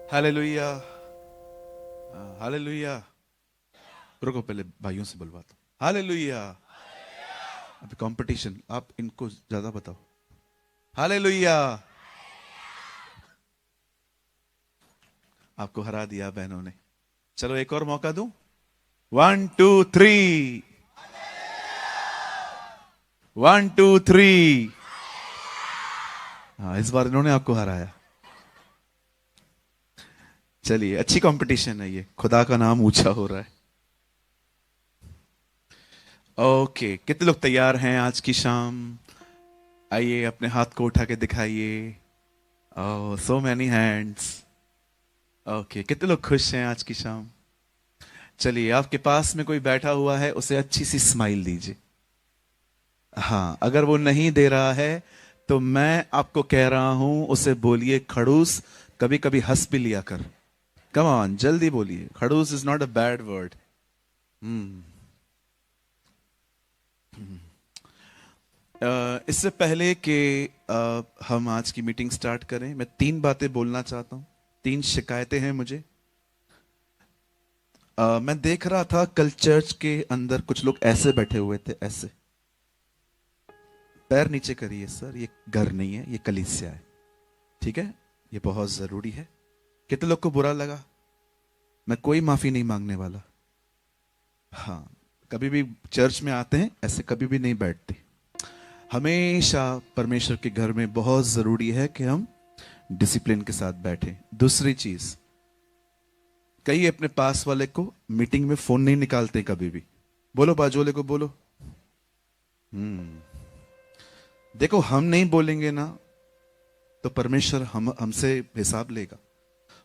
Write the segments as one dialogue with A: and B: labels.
A: Hallelujah. Hallelujah. रुको, पहले भाइयों से बुलवाता हूं। हालेलुया। अभी कंपटीशन, आप इनको ज्यादा बताओ। हालेलुया। आपको हरा दिया बहनों ने। चलो एक और मौका दूं। 1 2 3। 1 2 3। हाँ, इस बार इन्होंने आपको हराया। चलिए, अच्छी कंपटीशन है ये, खुदा का नाम ऊंचा हो रहा है। ओके, कितने लोग तैयार हैं आज की शाम? आइए अपने हाथ को उठा के दिखाइए। ओह, सो मैनी हैंड्स। ओके, कितने लोग खुश हैं आज की शाम? चलिए, आपके पास में कोई बैठा हुआ है, उसे अच्छी सी स्माइल दीजिए। हाँ, अगर वो नहीं दे रहा है तो मैं आपको कह रहा हूं, उसे बोलिए खड़ूस। कभी कभी हंस भी लिया कर। कम ऑन, जल्दी बोलिए, खड़ूस is not a bad word. Hmm. इससे पहले कि हम आज की मीटिंग स्टार्ट करें, मैं 3 बातें बोलना चाहता हूं। 3 शिकायतें हैं मुझे। मैं देख रहा था कल चर्च के अंदर कुछ लोग ऐसे बैठे हुए थे, ऐसे। पैर नीचे करिए सर, ये घर नहीं है, ये कलीसिया है। ठीक है, ये बहुत जरूरी है। कितने लोग को बुरा लगा? मैं कोई माफी नहीं मांगने वाला। हाँ, कभी भी चर्च में आते हैं ऐसे कभी भी नहीं बैठते। हमेशा परमेश्वर के घर में बहुत जरूरी है कि हम डिसिप्लिन के साथ बैठे। दूसरी चीज, कई अपने पास वाले को मीटिंग में फोन नहीं निकालते कभी भी। बोलो बाजू वाले को, बोलो। हम्म। देखो, हम नहीं बोलेंगे ना तो परमेश्वर हमसे हिसाब लेगा।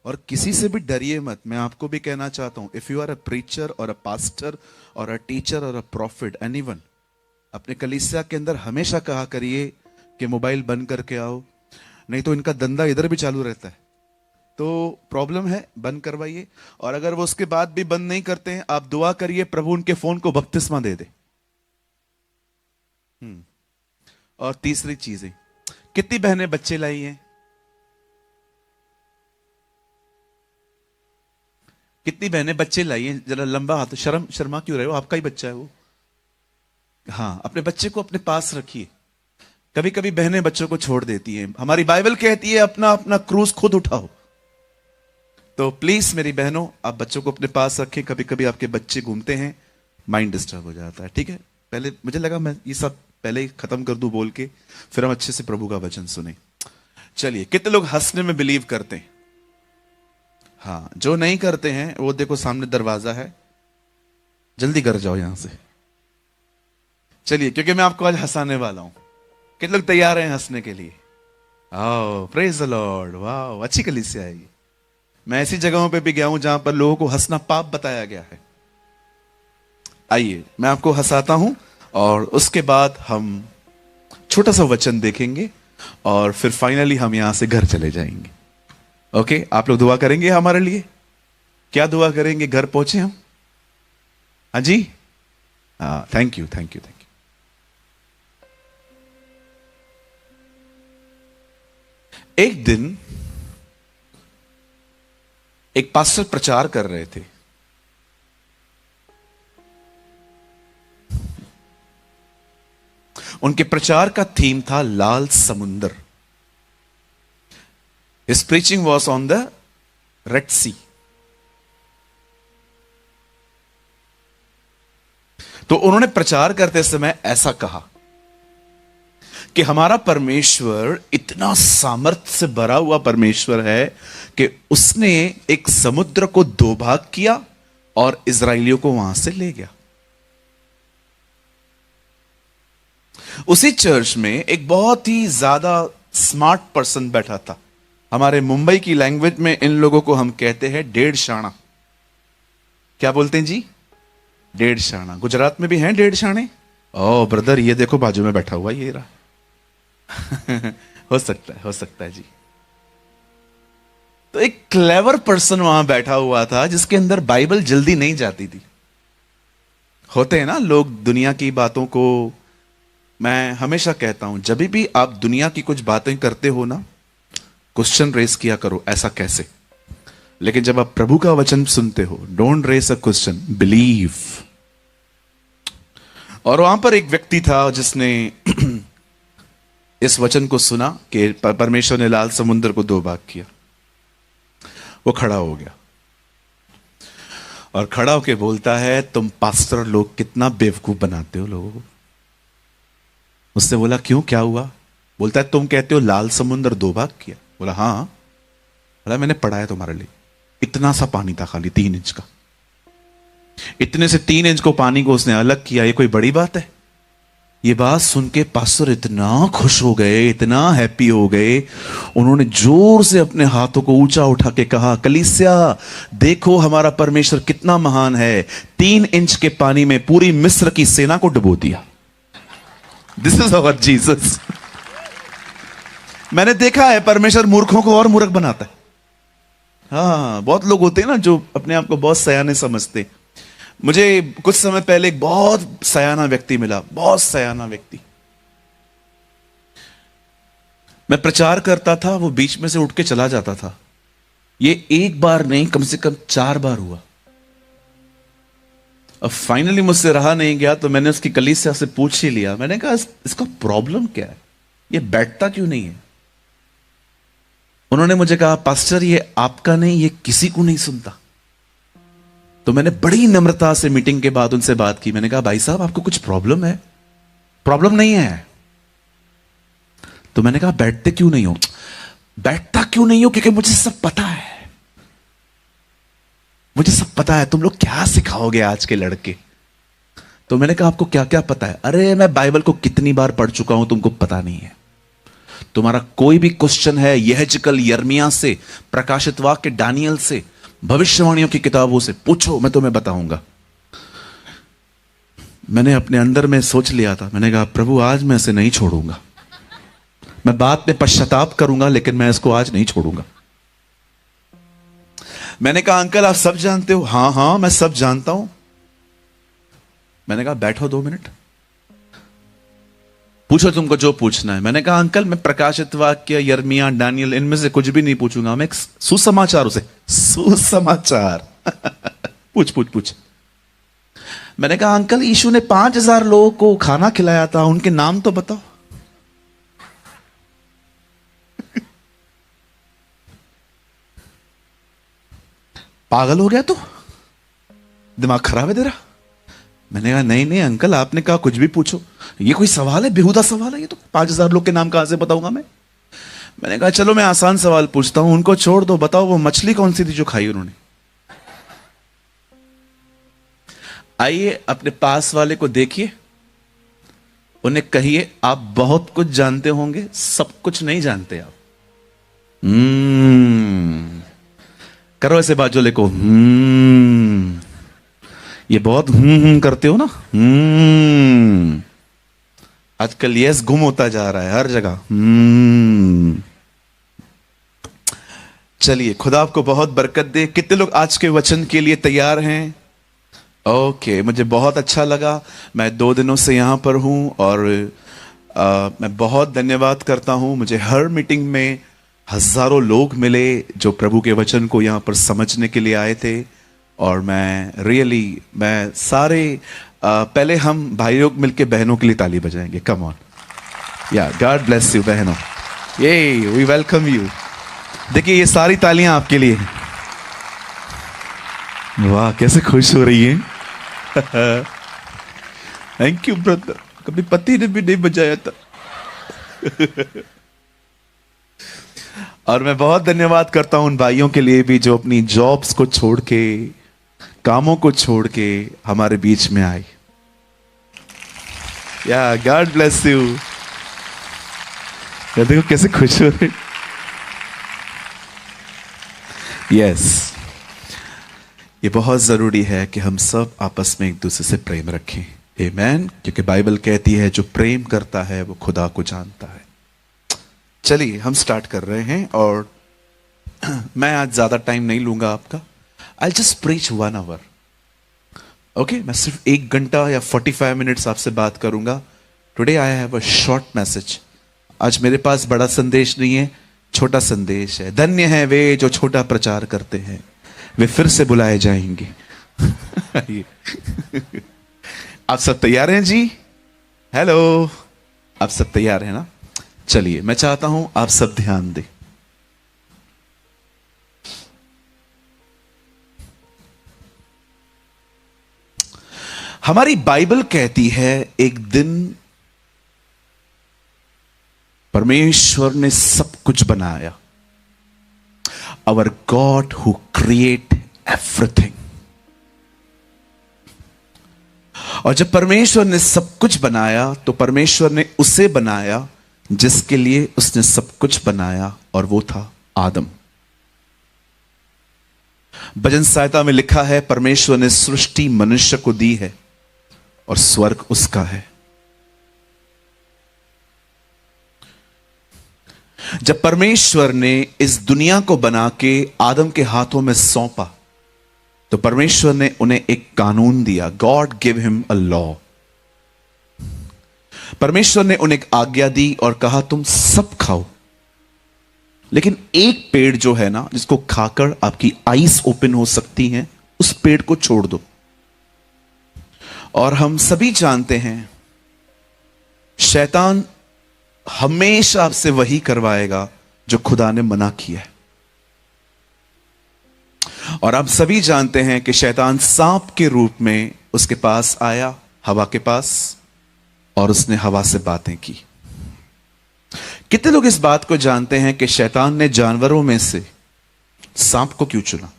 A: और किसी से भी डरिए मत। मैं आपको भी कहना चाहता हूं, if you are a preacher और अ पास्टर और अ टीचर और अ प्रॉफिट, एनीवन, अपने कलीसिया के अंदर हमेशा कहा करिए कि मोबाइल बंद करके आओ, नहीं तो इनका धंधा इधर भी चालू रहता है। तो प्रॉब्लम है, बंद करवाइए। और अगर वो उसके बाद भी बंद नहीं करते हैं, आप दुआ करिए प्रभु उनके फोन को बपतिस्मा दे दे। हम्म। और तीसरी चीज है, कितनी बहनें बच्चे लाई हैं? कितनी बहनें बच्चे लाई हैं? जरा लंबा हाथ। शर्मा क्यों रहे हो? आपका ही बच्चा है वो। हाँ, अपने बच्चे को अपने पास रखिए। कभी कभी बहनें बच्चों को छोड़ देती हैं। हमारी बाइबल कहती है अपना अपना क्रूस खुद उठाओ। तो प्लीज मेरी बहनों, आप बच्चों को अपने पास रखें। कभी कभी आपके बच्चे घूमते हैं, माइंड डिस्टर्ब हो जाता है। ठीक है, पहले मुझे लगा मैं ये सब पहले ही खत्म कर दूं बोल के, फिर हम अच्छे से प्रभु का वचन सुने। चलिए, कितने लोग हंसने में बिलीव करते हैं? हाँ, जो नहीं करते हैं वो देखो सामने दरवाजा है, जल्दी कर जाओ यहां से। चलिए, क्योंकि मैं आपको आज हंसाने वाला हूं। कितने लोग तैयार हैं हंसने के लिए? आओ, प्रेज द लॉर्ड। वाह, अच्छी कलीसिया है ये। मैं ऐसी जगहों पे भी गया हूं जहां पर लोगों को हंसना पाप बताया गया है। आइए, मैं आपको हंसाता हूं और उसके बाद हम छोटा सा वचन देखेंगे और फिर फाइनली हम यहां से घर चले जाएंगे। ओके, आप लोग दुआ करेंगे हमारे लिए? क्या दुआ करेंगे? घर पहुंचे हम? हाँ जी। हाँ, thank you, thank you, thank you. एक दिन एक पास्टर प्रचार कर रहे थे। उनके प्रचार का थीम था लाल समुंदर। His preaching was on the Red Sea. तो उन्होंने प्रचार करते समय ऐसा कहा कि हमारा परमेश्वर इतना सामर्थ्य से भरा हुआ परमेश्वर है कि उसने एक समुद्र को 2 भाग किया और इजराइलियों को वहां से ले गया। उसी चर्च में एक बहुत ही ज्यादा स्मार्ट पर्सन बैठा था। हमारे मुंबई की लैंग्वेज में इन लोगों को हम कहते हैं डेढ़ शाना। क्या बोलते हैं जी? डेढ़ शाना। गुजरात में भी हैं डेढ़ शाने? ओ ब्रदर, ये देखो बाजू में बैठा हुआ, ये रहा। हो सकता है, हो सकता है जी। तो एक क्लेवर पर्सन वहां बैठा हुआ था जिसके अंदर बाइबल जल्दी नहीं जाती थी। होते हैं ना लोग दुनिया की बातों को। मैं हमेशा कहता हूं, जब भी आप दुनिया की कुछ बातें करते हो ना, क्वेश्चन रेस किया करो, ऐसा कैसे? लेकिन जब आप प्रभु का वचन सुनते हो, don't raise a question, believe. और वहां पर एक व्यक्ति था जिसने इस वचन को सुना कि परमेश्वर ने लाल समुद्र को 2 भाग किया। वो खड़ा हो गया और खड़ा होके बोलता है, तुम पास्टर लोग कितना बेवकूफ बनाते हो लोगों को। उससे बोला, क्यों, क्या हुआ? बोलता है, तुम कहते हो लाल समुद्र 2 भाग किया। बोला, हाँ। बोला, मैंने पढ़ा है तुम्हारे लिए। इतना सा पानी था, खाली 3 इंच का। इतने से 3 इंच को पानी को उसने अलग किया। ये कोई बड़ी बात है? ये बात सुन के पास्टर इतना खुश हो गए, इतना हैप्पी हो गए, उन्होंने जोर से अपने हाथों को ऊंचा उठा के कहा, कलीसिया देखो हमारा परमेश्वर कितना महान है। 3 इंच के पानी में पूरी मिस्र की सेना को डुबो दिया। This is our Jesus. मैंने देखा है परमेश्वर मूर्खों को और मूर्ख बनाता है। हाँ, बहुत लोग होते हैं ना जो अपने आप को बहुत सयाने समझते। मुझे कुछ समय पहले एक बहुत सयाना व्यक्ति मिला, बहुत सयाना व्यक्ति। मैं प्रचार करता था, वो बीच में से उठ के चला जाता था। ये एक बार नहीं, कम से कम 4 बार हुआ। अब फाइनली मुझसे रहा नहीं गया, तो मैंने उसकी कलीसिया से पूछ ही लिया। मैंने कहा, इसका प्रॉब्लम क्या है? ये बैठता क्यों नहीं है? उन्होंने मुझे कहा, पास्टर ये आपका नहीं, ये किसी को नहीं सुनता। तो मैंने बड़ी नम्रता से मीटिंग के बाद उनसे बात की। मैंने कहा, भाई साहब आपको कुछ प्रॉब्लम है? प्रॉब्लम नहीं है। तो मैंने कहा, बैठते क्यों नहीं हो? बैठता क्यों नहीं हो? क्योंकि मुझे सब पता है, मुझे सब पता है। तुम लोग क्या सिखाओगे आज के लड़के? तो मैंने कहा, आपको क्या क्या पता है? अरे मैं बाइबल को कितनी बार पढ़ चुका हूं, तुमको पता नहीं है। तुम्हारा कोई भी क्वेश्चन है यहेजकल, यर्मिया से, प्रकाशित वाक्य, दानियल से, भविष्यवाणियों की किताबों से पूछो, मैं तुम्हें बताऊंगा। मैंने अपने अंदर में सोच लिया था, मैंने कहा, प्रभु आज मैं इसे नहीं छोड़ूंगा। मैं बाद में पश्चाताप करूंगा, लेकिन मैं इसको आज नहीं छोड़ूंगा। मैंने कहा, अंकल आप सब जानते हो? हाँ हाँ मैं सब जानता हूं। मैंने कहा, बैठो 2 मिनट, पूछो तुमको जो पूछना है। मैंने कहा, अंकल मैं प्रकाशित वाक्य, यर्मिया, दानियल, इनमें से कुछ भी नहीं पूछूंगा। मैं एक सुसमाचार, उसे सुसमाचार पूछ पूछ पूछ। मैंने कहा, अंकल यीशु ने 5000 लोगों को खाना खिलाया था, उनके नाम तो बताओ। पागल हो गया तू? दिमाग खराब है तेरा? मैंने कहा, नहीं नहीं अंकल, आपने कहा कुछ भी पूछो। ये कोई सवाल है? बेहुदा सवाल है ये तो। 5000 लोग के नाम कहां से बताऊंगा मैं? मैंने कहा, चलो मैं आसान सवाल पूछता हूं, उनको छोड़ दो। बताओ वो मछली कौन सी थी जो खाई उन्होंने? आइए अपने पास वाले को देखिए, उन्हें कहिए, आप बहुत कुछ जानते होंगे, सब कुछ नहीं जानते आप। करो ऐसे बाजूले को, ये बहुत करते हो ना। आजकल यस गुम होता जा रहा है हर जगह। चलिए, खुदा आपको बहुत बरकत दे। कितने लोग आज के वचन के लिए तैयार हैं? ओके, मुझे बहुत अच्छा लगा। मैं 2 दिनों से यहां पर हूं और मैं बहुत धन्यवाद करता हूं। मुझे हर मीटिंग में हजारों लोग मिले जो प्रभु के वचन को यहां पर समझने के लिए आए थे। और मैं सारे पहले हम भाई लोग मिलके बहनों के लिए ताली बजाएंगे। कम ऑन, या गॉड ब्लेस यू बहनों, ये वी वेलकम यू। देखिए ये सारी तालियां आपके लिए। वाह कैसे खुश हो रही है। थैंक यू ब्रदर, कभी पति ने भी नहीं बजाया था। और मैं बहुत धन्यवाद करता हूं उन भाइयों के लिए भी जो अपनी जॉब्स को छोड़ के, कामों को छोड़ के हमारे बीच में आए। या गॉड ब्लेस यू। देखो कैसे खुश हो रहे। यस, ये बहुत जरूरी है कि हम सब आपस में एक दूसरे से प्रेम रखें। आमीन। क्योंकि बाइबल कहती है जो प्रेम करता है वो खुदा को जानता है। चलिए हम स्टार्ट कर रहे हैं और मैं आज ज्यादा टाइम नहीं लूंगा आपका। I just preach 1 hour। Okay, मैं सिर्फ 1 घंटा या 45 मिनट्स आपसे बात करूंगा। Today I have a short message. आज मेरे पास बड़ा संदेश नहीं है, छोटा संदेश है। धन्य है वे जो छोटा प्रचार करते हैं, वे फिर से बुलाए जाएंगे। आप सब तैयार हैं जी? हेलो, आप सब तैयार हैं ना? चलिए, मैं चाहता हूं आप सब ध्यान दें। हमारी बाइबल कहती है एक दिन परमेश्वर ने सब कुछ बनाया। Our God who create everything. और जब परमेश्वर ने सब कुछ बनाया तो परमेश्वर ने उसे बनाया जिसके लिए उसने सब कुछ बनाया, और वो था आदम। भजन सहायता में लिखा है, परमेश्वर ने सृष्टि मनुष्य को दी है और स्वर्ग उसका है। जब परमेश्वर ने इस दुनिया को बना के आदम के हाथों में सौंपा तो परमेश्वर ने उन्हें एक कानून दिया। God give him a law. परमेश्वर ने उन्हें एक आज्ञा दी और कहा तुम सब खाओ, लेकिन एक पेड़ जो है ना, जिसको खाकर आपकी आईज ओपन हो सकती हैं, उस पेड़ को छोड़ दो। और हम सभी जानते हैं शैतान हमेशा आपसे वही करवाएगा जो खुदा ने मना किया है। और आप सभी जानते हैं कि शैतान सांप के रूप में उसके पास आया, हवा के पास, और उसने हवा से बातें की। कितने लोग इस बात को जानते हैं कि शैतान ने जानवरों में से सांप को क्यों चुना?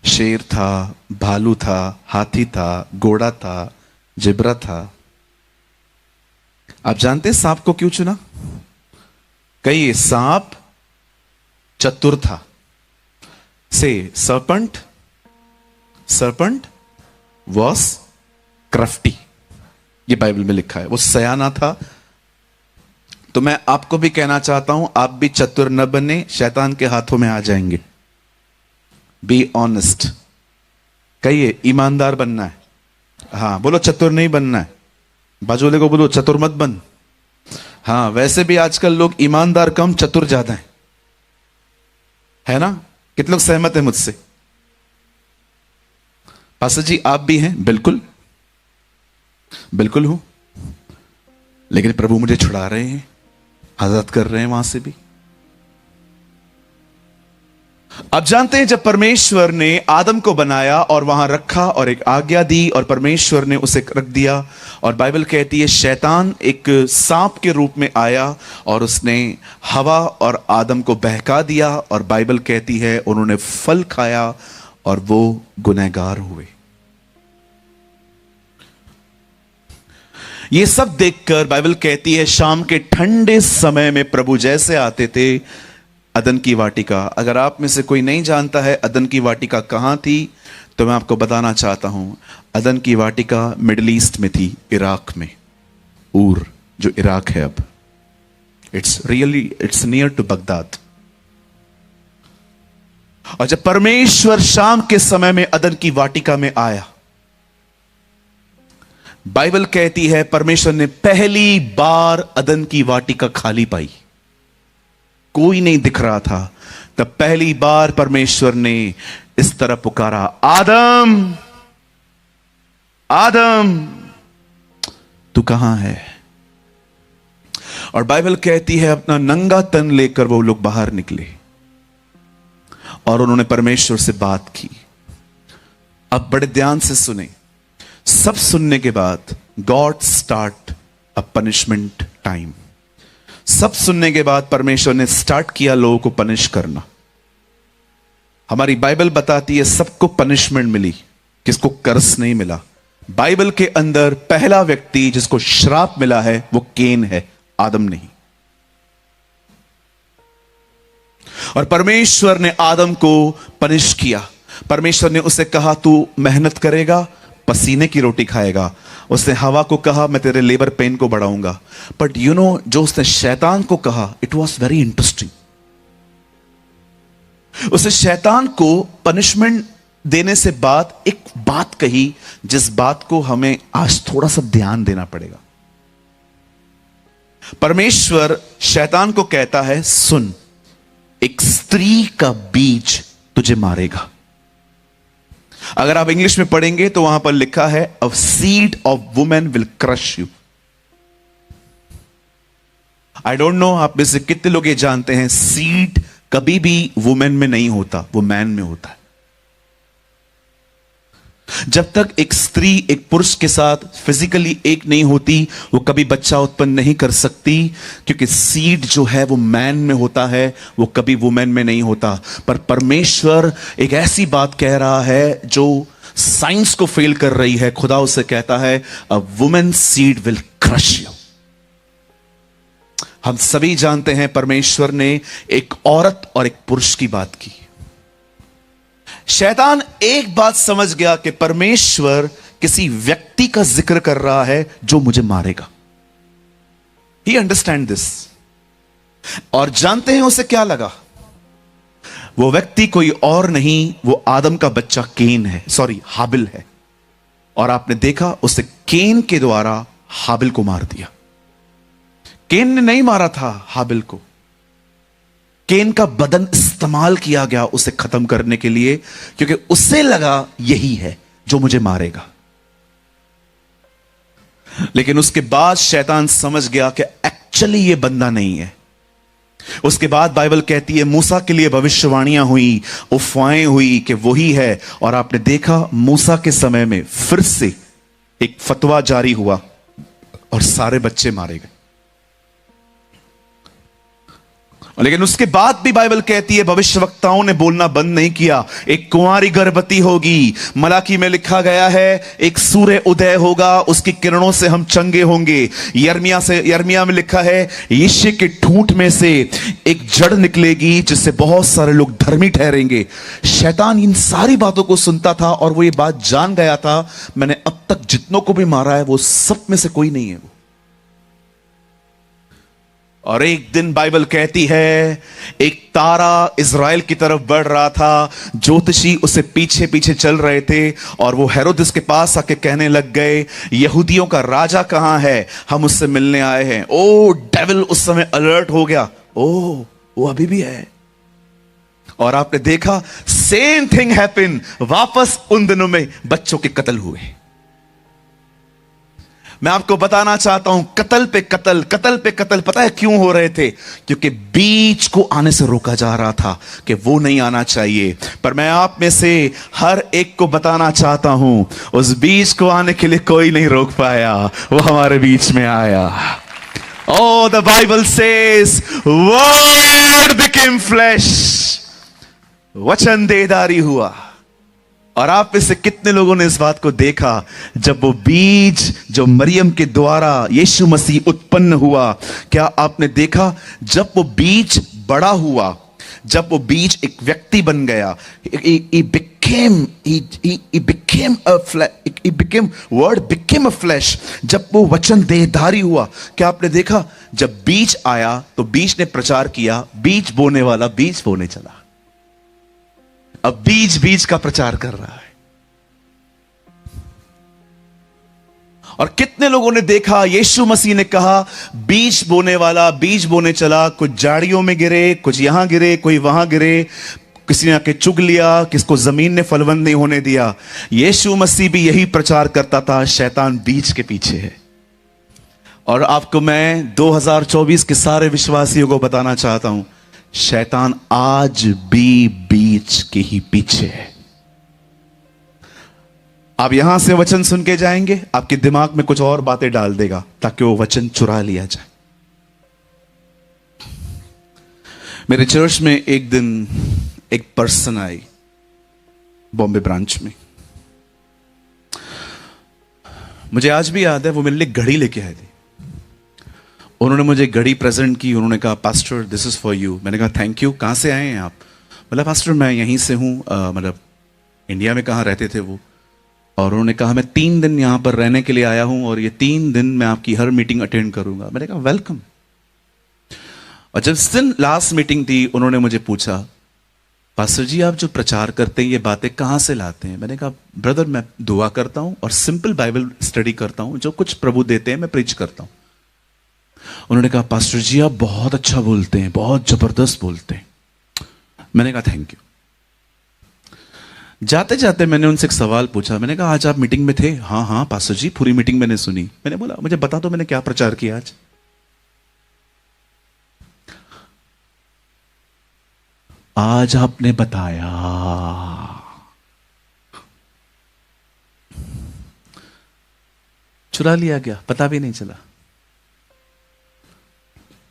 A: शेर था, भालू था, हाथी था, घोड़ा था, जिब्रा था। आप जानते हैं सांप को क्यों चुना? कहिए, सांप चतुर था। से serpent was crafty। ये बाइबल में लिखा है, वो सयाना था। तो मैं आपको भी कहना चाहता हूं, आप भी चतुर न बने, शैतान के हाथों में आ जाएंगे। Be honest. कहिए, ईमानदार बनना है। हाँ बोलो, चतुर नहीं बनना है। बाजूले को बोलो, चतुर मत बन। हाँ, वैसे भी आजकल लोग ईमानदार कम, चतुर ज्यादा है ना? कितने लोग सहमत हैं मुझसे? पास्टर जी आप भी हैं? बिल्कुल बिल्कुल हूं, लेकिन प्रभु मुझे छुड़ा रहे हैं, आजाद कर रहे हैं वहां से भी। आप जानते हैं, जब परमेश्वर ने आदम को बनाया और वहां रखा और एक आज्ञा दी और परमेश्वर ने उसे रख दिया, और बाइबल कहती है शैतान एक सांप के रूप में आया और उसने हवा और आदम को बहका दिया, और बाइबल कहती है उन्होंने फल खाया और वो गुनहगार हुए। ये सब देखकर बाइबल कहती है शाम के ठंडे समय में प्रभु जैसे आते थे अदन की वाटिका। अगर आप में से कोई नहीं जानता है अदन की वाटिका कहां थी, तो मैं आपको बताना चाहता हूं, अदन की वाटिका मिडिल ईस्ट में थी, इराक में। ऊर, जो इराक है अब, इट्स नियर टू बगदाद। और जब परमेश्वर शाम के समय में अदन की वाटिका में आया, बाइबल कहती है परमेश्वर ने पहली बार अदन की वाटिका खाली पाई, कोई नहीं दिख रहा था। तब पहली बार परमेश्वर ने इस तरह पुकारा, आदम आदम तू कहां है? और बाइबल कहती है अपना नंगा तन लेकर वो लोग बाहर निकले और उन्होंने परमेश्वर से बात की। अब बड़े ध्यान से सुने। सब सुनने के बाद God start a punishment time. सब सुनने के बाद परमेश्वर ने स्टार्ट किया लोगों को पनिश करना। हमारी बाइबल बताती है सबको पनिशमेंट मिली, किसको कर्स नहीं मिला। बाइबल के अंदर पहला व्यक्ति जिसको श्राप मिला है वो केन है, आदम नहीं। और परमेश्वर ने आदम को पनिश किया। परमेश्वर ने उसे कहा तू मेहनत करेगा, पसीने की रोटी खाएगा। उसने हवा को कहा मैं तेरे लेबर पेन को बढ़ाऊंगा। बट यू नो, जो उसने शैतान को कहा, इट वॉज वेरी इंटरेस्टिंग। उसने शैतान को पनिशमेंट देने से बाद एक बात कही, जिस बात को हमें आज थोड़ा सा ध्यान देना पड़ेगा। परमेश्वर शैतान को कहता है, सुन, एक स्त्री का बीज तुझे मारेगा। अगर आप इंग्लिश में पढ़ेंगे तो वहां पर लिखा है, a seed of women will crush you. I don't know आप में से कितने लोग ये जानते हैं, सीड कभी भी वुमेन में नहीं होता, वो मैन में होता है। जब तक एक स्त्री एक पुरुष के साथ फिजिकली एक नहीं होती, वो कभी बच्चा उत्पन्न नहीं कर सकती, क्योंकि सीड जो है वो मैन में होता है, वो कभी वुमेन में नहीं होता। पर परमेश्वर एक ऐसी बात कह रहा है जो साइंस को फेल कर रही है। खुदा उसे कहता है, a women seed will crush you. हम सभी जानते हैं परमेश्वर ने एक औरत और एक पुरुष की बात की। शैतान एक बात समझ गया कि परमेश्वर किसी व्यक्ति का जिक्र कर रहा है जो मुझे मारेगा। ही अंडरस्टैंड दिस। और जानते हैं उसे क्या लगा? वो व्यक्ति कोई और नहीं, वो आदम का बच्चा केन है, सॉरी हाबिल है। और आपने देखा, उसे केन के द्वारा हाबिल को मार दिया। केन ने नहीं मारा था हाबिल को, केन का बदन इस्तेमाल किया गया उसे खत्म करने के लिए, क्योंकि उसे लगा यही है जो मुझे मारेगा। लेकिन उसके बाद शैतान समझ गया कि एक्चुअली ये बंदा नहीं है। उसके बाद बाइबल कहती है, मूसा के लिए भविष्यवाणियां हुई, अफवाहें हुई कि वही है। और आपने देखा, मूसा के समय में फिर से एक फतवा जारी हुआ और सारे बच्चे मारे गए। लेकिन उसके बाद भी बाइबल कहती है, भविष्यवक्ताओं ने बोलना बंद नहीं किया। एक कुंवारी गर्भवती होगी, मलाकी में लिखा गया है, एक सूर्य उदय होगा, उसकी किरणों से हम चंगे होंगे। यर्मिया में लिखा है, यिशै के ठूंठ में से एक जड़ निकलेगी जिससे बहुत सारे लोग धर्मी ठहरेंगे। शैतान इन सारी बातों को सुनता था और वो ये बात जान गया था, मैंने अब तक जितनों को भी मारा है वो सब में से कोई नहीं है वो। और एक दिन बाइबल कहती है, एक तारा इज़राइल की तरफ बढ़ रहा था, ज्योतिषी उसे पीछे पीछे चल रहे थे और वो हेरोदिस के पास आके कहने लग गए, यहूदियों का राजा कहां है, हम उससे मिलने आए हैं। ओ डेविल उस समय अलर्ट हो गया, ओ वो अभी भी है। और आपने देखा, सेम थिंग हैपन, वापस उन दिनों में बच्चों के कत्ल हुए। मैं आपको बताना चाहता हूं, कत्ल पे कत्ल, कत्ल पे कत्ल। पता है क्यों हो रहे थे? क्योंकि बीज को आने से रोका जा रहा था कि वो नहीं आना चाहिए। पर मैं आप में से हर एक को बताना चाहता हूं, उस बीज को आने के लिए कोई नहीं रोक पाया, वो हमारे बीच में आया। Oh, the Bible says, Word became flesh. वचन देहधारी हुआ। और आप में से कितने लोगों ने इस बात को देखा, जब वो बीज जो मरियम के द्वारा यीशु मसीह उत्पन्न हुआ, क्या आपने देखा जब वो बीज बड़ा हुआ, जब वो बीज एक व्यक्ति बन गया, word became a flesh, जब वो वचन देहधारी हुआ, क्या आपने देखा जब बीज आया तो बीज ने प्रचार किया, बीज बोने वाला बीज बोने चला। अब बीज बीज का प्रचार कर रहा है। और कितने लोगों ने देखा, यीशु मसीह ने कहा, बीज बोने वाला बीज बोने चला, कुछ झाड़ियों में गिरे, कुछ यहां गिरे, कोई वहां गिरे, किसी ने आके चुग लिया, किसको जमीन ने फलवंत नहीं होने दिया। यीशु मसीह भी यही प्रचार करता था, शैतान बीज के पीछे है। और आपको मैं 2024 के सारे विश्वासियों को बताना चाहता हूं, शैतान आज भी बीज के ही पीछे है। आप यहां से वचन सुन के जाएंगे, आपके दिमाग में कुछ और बातें डाल देगा ताकि वो वचन चुरा लिया जाए। मेरे चर्च में एक दिन एक पर्सन आई, बॉम्बे ब्रांच में। मुझे आज भी याद है, वो मेरे लिए घड़ी लेके आए थे। उन्होंने मुझे घड़ी प्रेजेंट की, उन्होंने कहा, pastor this is for you. मैंने कहा थैंक यू। कहाँ से आए हैं आप? मतलब पास्टर मैं यहीं से हूँ, मतलब इंडिया में कहाँ रहते थे वो। और उन्होंने कहा मैं 3 दिन यहाँ पर रहने के लिए आया हूँ और ये 3 दिन मैं आपकी हर मीटिंग अटेंड करूंगा। मैंने कहा वेलकम। और जब इस दिन लास्ट मीटिंग थी, उन्होंने मुझे पूछा, पास्टर जी आप जो प्रचार करते हैं ये बातें कहाँ से लाते हैं? मैंने कहा ब्रदर मैं दुआ करता हूँ और सिंपल बाइबल स्टडी करता हूँ, जो कुछ प्रभु देते हैं मैं प्रीच करता हूँ। उन्होंने कहा पास्टर जी आप बहुत अच्छा बोलते हैं, बहुत जबरदस्त बोलते हैं। मैंने कहा थैंक यू। जाते जाते मैंने उनसे एक सवाल पूछा। मैंने कहा आज आप मीटिंग में थे? हाँ हाँ पास्टर जी पूरी मीटिंग मैंने सुनी। मैंने बोला मुझे बता दो मैंने क्या प्रचार किया आज। आज आपने बताया चुरा लिया गया, पता भी नहीं चला।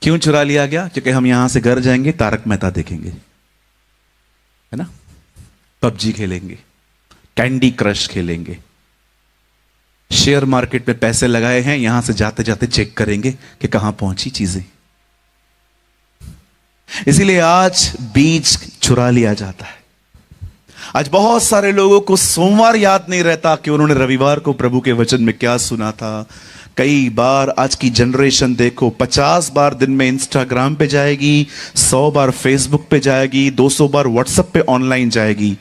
A: क्यों चुरा लिया गया? क्योंकि हम यहां से घर जाएंगे तारक मेहता देखेंगे, है ना, पबजी खेलेंगे, कैंडी क्रश खेलेंगे, शेयर मार्केट में पैसे लगाए हैं, यहां से जाते जाते चेक करेंगे कि कहां पहुंची चीजें। इसीलिए आज बीज चुरा लिया जाता है। आज बहुत सारे लोगों को सोमवार याद नहीं रहता कि उन्होंने रविवार को प्रभु के वचन में क्या सुना था। कई बार आज की जनरेशन देखो 50 बार दिन में इंस्टाग्राम पे जाएगी, 100 बार फेसबुक पे जाएगी, 200 बार व्हाट्सएप पे ऑनलाइन जाएगी,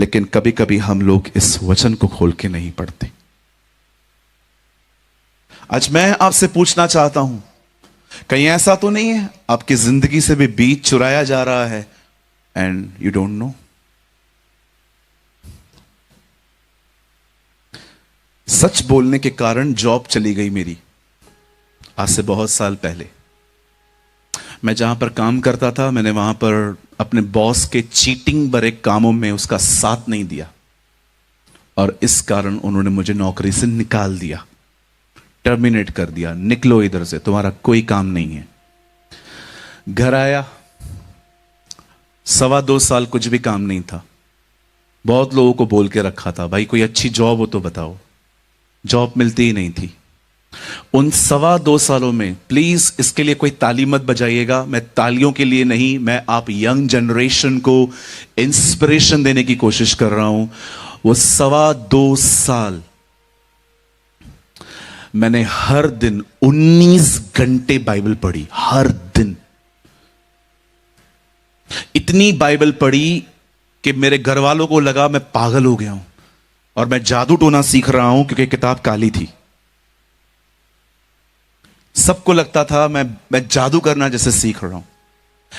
A: लेकिन कभी कभी हम लोग इस वचन को खोल के नहीं पढ़ते। आज मैं आपसे पूछना चाहता हूं, कहीं ऐसा तो नहीं है आपकी जिंदगी से भी बीज चुराया जा रहा है एंड यू डोंट नो? सच बोलने के कारण जॉब चली गई मेरी आज से बहुत साल पहले। मैं जहां पर काम करता था मैंने वहां पर अपने बॉस के चीटिंग भरे कामों में उसका साथ नहीं दिया और इस कारण उन्होंने मुझे नौकरी से निकाल दिया, टर्मिनेट कर दिया। निकलो इधर से, तुम्हारा कोई काम नहीं है। घर आया, 2.25 साल कुछ भी काम नहीं था। बहुत लोगों को बोल के रखा था भाई कोई अच्छी जॉब हो तो बताओ, जॉब मिलती ही नहीं थी। उन 2.25 सालों में, प्लीज इसके लिए कोई ताली मत बजाइएगा, मैं तालियों के लिए नहीं, मैं आप यंग जनरेशन को इंस्पिरेशन देने की कोशिश कर रहा हूं। वो 2.25 साल मैंने हर दिन 19 घंटे बाइबल पढ़ी, हर दिन। इतनी बाइबल पढ़ी कि मेरे घर वालों को लगा मैं पागल हो गया हूं और मैं जादू टोना सीख रहा हूं क्योंकि किताब काली थी। सबको लगता था मैं जादू करना जैसे सीख रहा हूं।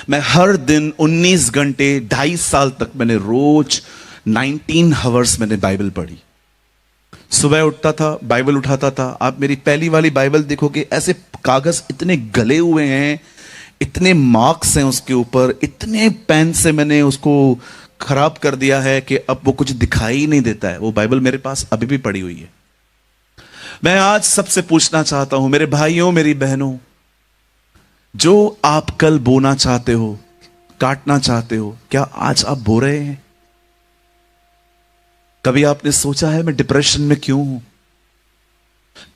A: मैं हर दिन 19 घंटे 2.5 साल तक मैंने रोज 19 आवर्स मैंने बाइबल पढ़ी। सुबह उठता था, बाइबल उठाता था। आप मेरी पहली वाली बाइबल देखोगे, ऐसे कागज इतने गले हुए हैं, इतने मार्क्स हैं उसके ऊपर, इतने पेन से मैंने उसको खराब कर दिया है कि अब वो कुछ दिखाई ही नहीं देता है। वो बाइबल मेरे पास अभी भी पड़ी हुई है। मैं आज सबसे पूछना चाहता हूं, मेरे भाइयों मेरी बहनों, जो आप कल बोना चाहते हो, काटना चाहते हो, क्या आज आप बो रहे हैं? कभी आपने सोचा है मैं डिप्रेशन में क्यों हूं?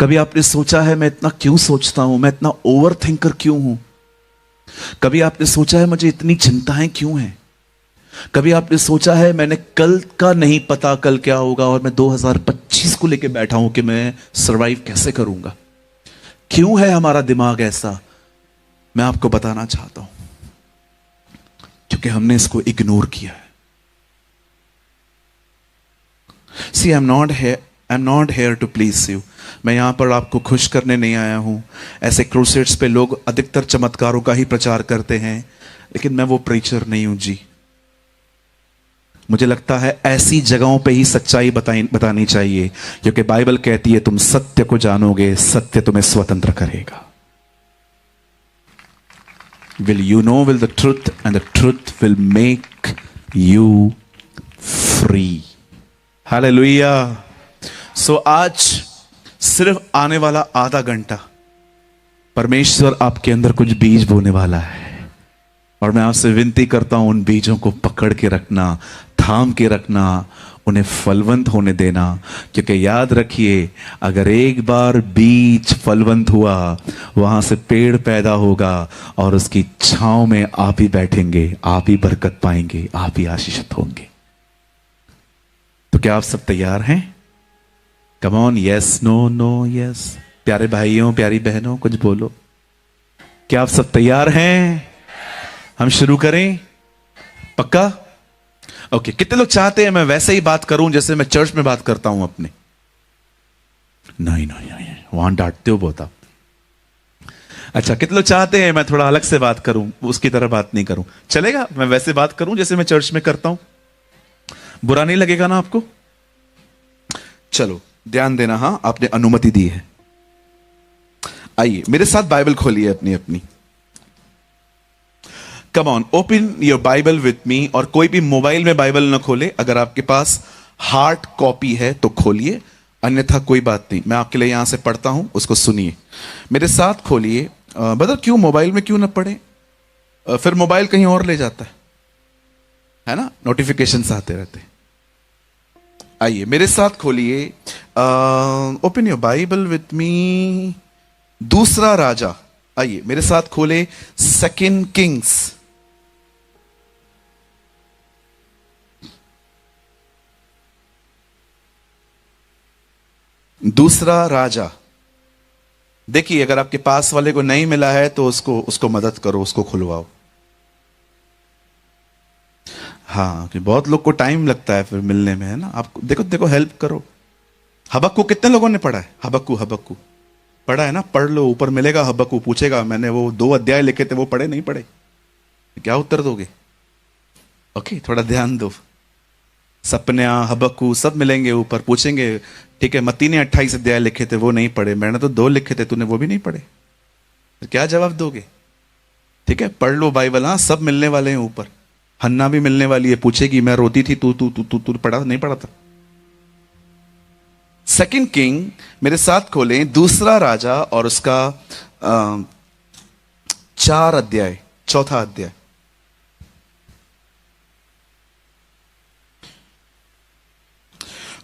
A: कभी आपने सोचा है मैं इतना क्यों सोचता हूं, मैं इतना ओवर थिंकर क्यों हूं? कभी आपने सोचा है मुझे इतनी चिंताएं क्यों हैं? कभी आपने सोचा है मैंने कल का नहीं पता कल क्या होगा और मैं 2025 को लेके बैठा हूं कि मैं सरवाइव कैसे करूंगा? क्यों है हमारा दिमाग ऐसा? मैं आपको बताना चाहता हूं, क्योंकि हमने इसको इग्नोर किया है। See, I'm not here to please you. मैं यहां पर आपको खुश करने नहीं आया हूं। ऐसे क्रूसेड्स पे लोग अधिकतर चमत्कारों का ही प्रचार करते हैं, लेकिन मैं वो प्रीचर नहीं हूं जी। मुझे लगता है ऐसी जगहों पे ही सच्चाई बतानी चाहिए, क्योंकि बाइबल कहती है तुम सत्य को जानोगे, सत्य तुम्हें स्वतंत्र करेगा। will the truth and the truth will make you free. Hallelujah. So आज सिर्फ आने वाला आधा घंटा परमेश्वर आपके अंदर कुछ बीज बोने वाला है, और मैं आपसे विनती करता हूं उन बीजों को पकड़ के रखना, थाम के रखना, उन्हें फलवंत होने देना। क्योंकि याद रखिए, अगर एक बार बीज फलवंत हुआ, वहां से पेड़ पैदा होगा और उसकी छांव में आप ही बैठेंगे, आप ही बरकत पाएंगे, आप ही आशीषित होंगे। तो क्या आप सब तैयार हैं? Come on, yes, no, no, yes. प्यारे भाइयों प्यारी बहनों कुछ बोलो। क्या आप सब तैयार हैं? हम शुरू करें? पक्का? ओके। कितने लोग चाहते हैं मैं वैसे ही बात करूं जैसे मैं चर्च में बात करता हूं अपने? नहीं, वहां डांटते हो बहुत आप। अच्छा, कितने लोग चाहते हैं मैं थोड़ा अलग से बात करूं, उसकी तरह बात नहीं करूं? चलेगा, मैं वैसे बात करूं जैसे मैं चर्च में करता हूं? बुरा नहीं लगेगा ना आपको? चलो ध्यान देना, हां आपने अनुमति दी है। आइए मेरे साथ बाइबल खोलिए अपनी अपनी। Come on, open your Bible with me. और कोई भी मोबाइल में बाइबल ना खोले, अगर आपके पास हार्ड कॉपी है तो खोलिए, अन्यथा कोई बात नहीं, मैं आपके लिए यहां से पढ़ता हूं, उसको सुनिए। मेरे साथ खोलिए। बदल क्यों मोबाइल में क्यों ना पढ़े? फिर मोबाइल कहीं और ले जाता है ना, नोटिफिकेशंस आते रहते हैं। आइए मेरे साथ खोलिए, open your Bible with me, दूसरा राजा। आइए मेरे साथ खोले सेकंड किंग्स। दूसरा राजा। देखिए अगर आपके पास वाले को नहीं मिला है तो उसको उसको मदद करो, उसको खुलवाओ। हाँ कि बहुत लोग को टाइम लगता है फिर मिलने में, है ना। आप देखो देखो हेल्प करो। हबक्कू कितने लोगों ने पढ़ा है? हबक्कू हबक्कू पढ़ा है ना? पढ़ लो, ऊपर मिलेगा हबक्कू। पूछेगा मैंने वो 2 अध्याय लिखे थे, वो पढ़े नहीं पढ़े? क्या उत्तर दोगे? ओके थोड़ा ध्यान दो। सपन्या हबक्कू सब मिलेंगे ऊपर, पूछेंगे ठीक है मत्ती ने 28 अध्याय लिखे थे, वो नहीं पढ़े, मैंने तो 2 लिखे थे, तूने वो भी नहीं पढ़े, तो क्या जवाब दोगे? ठीक है पढ़ लो बाइबल, हाँ सब मिलने वाले हैं ऊपर। हन्ना भी मिलने वाली है, पूछेगी मैं रोती थी, तू तू तू तू तू पढ़ा नहीं पढ़ा था? सेकंड किंग मेरे साथ खोलें, दूसरा राजा और उसका 4 अध्याय, चौथा अध्याय।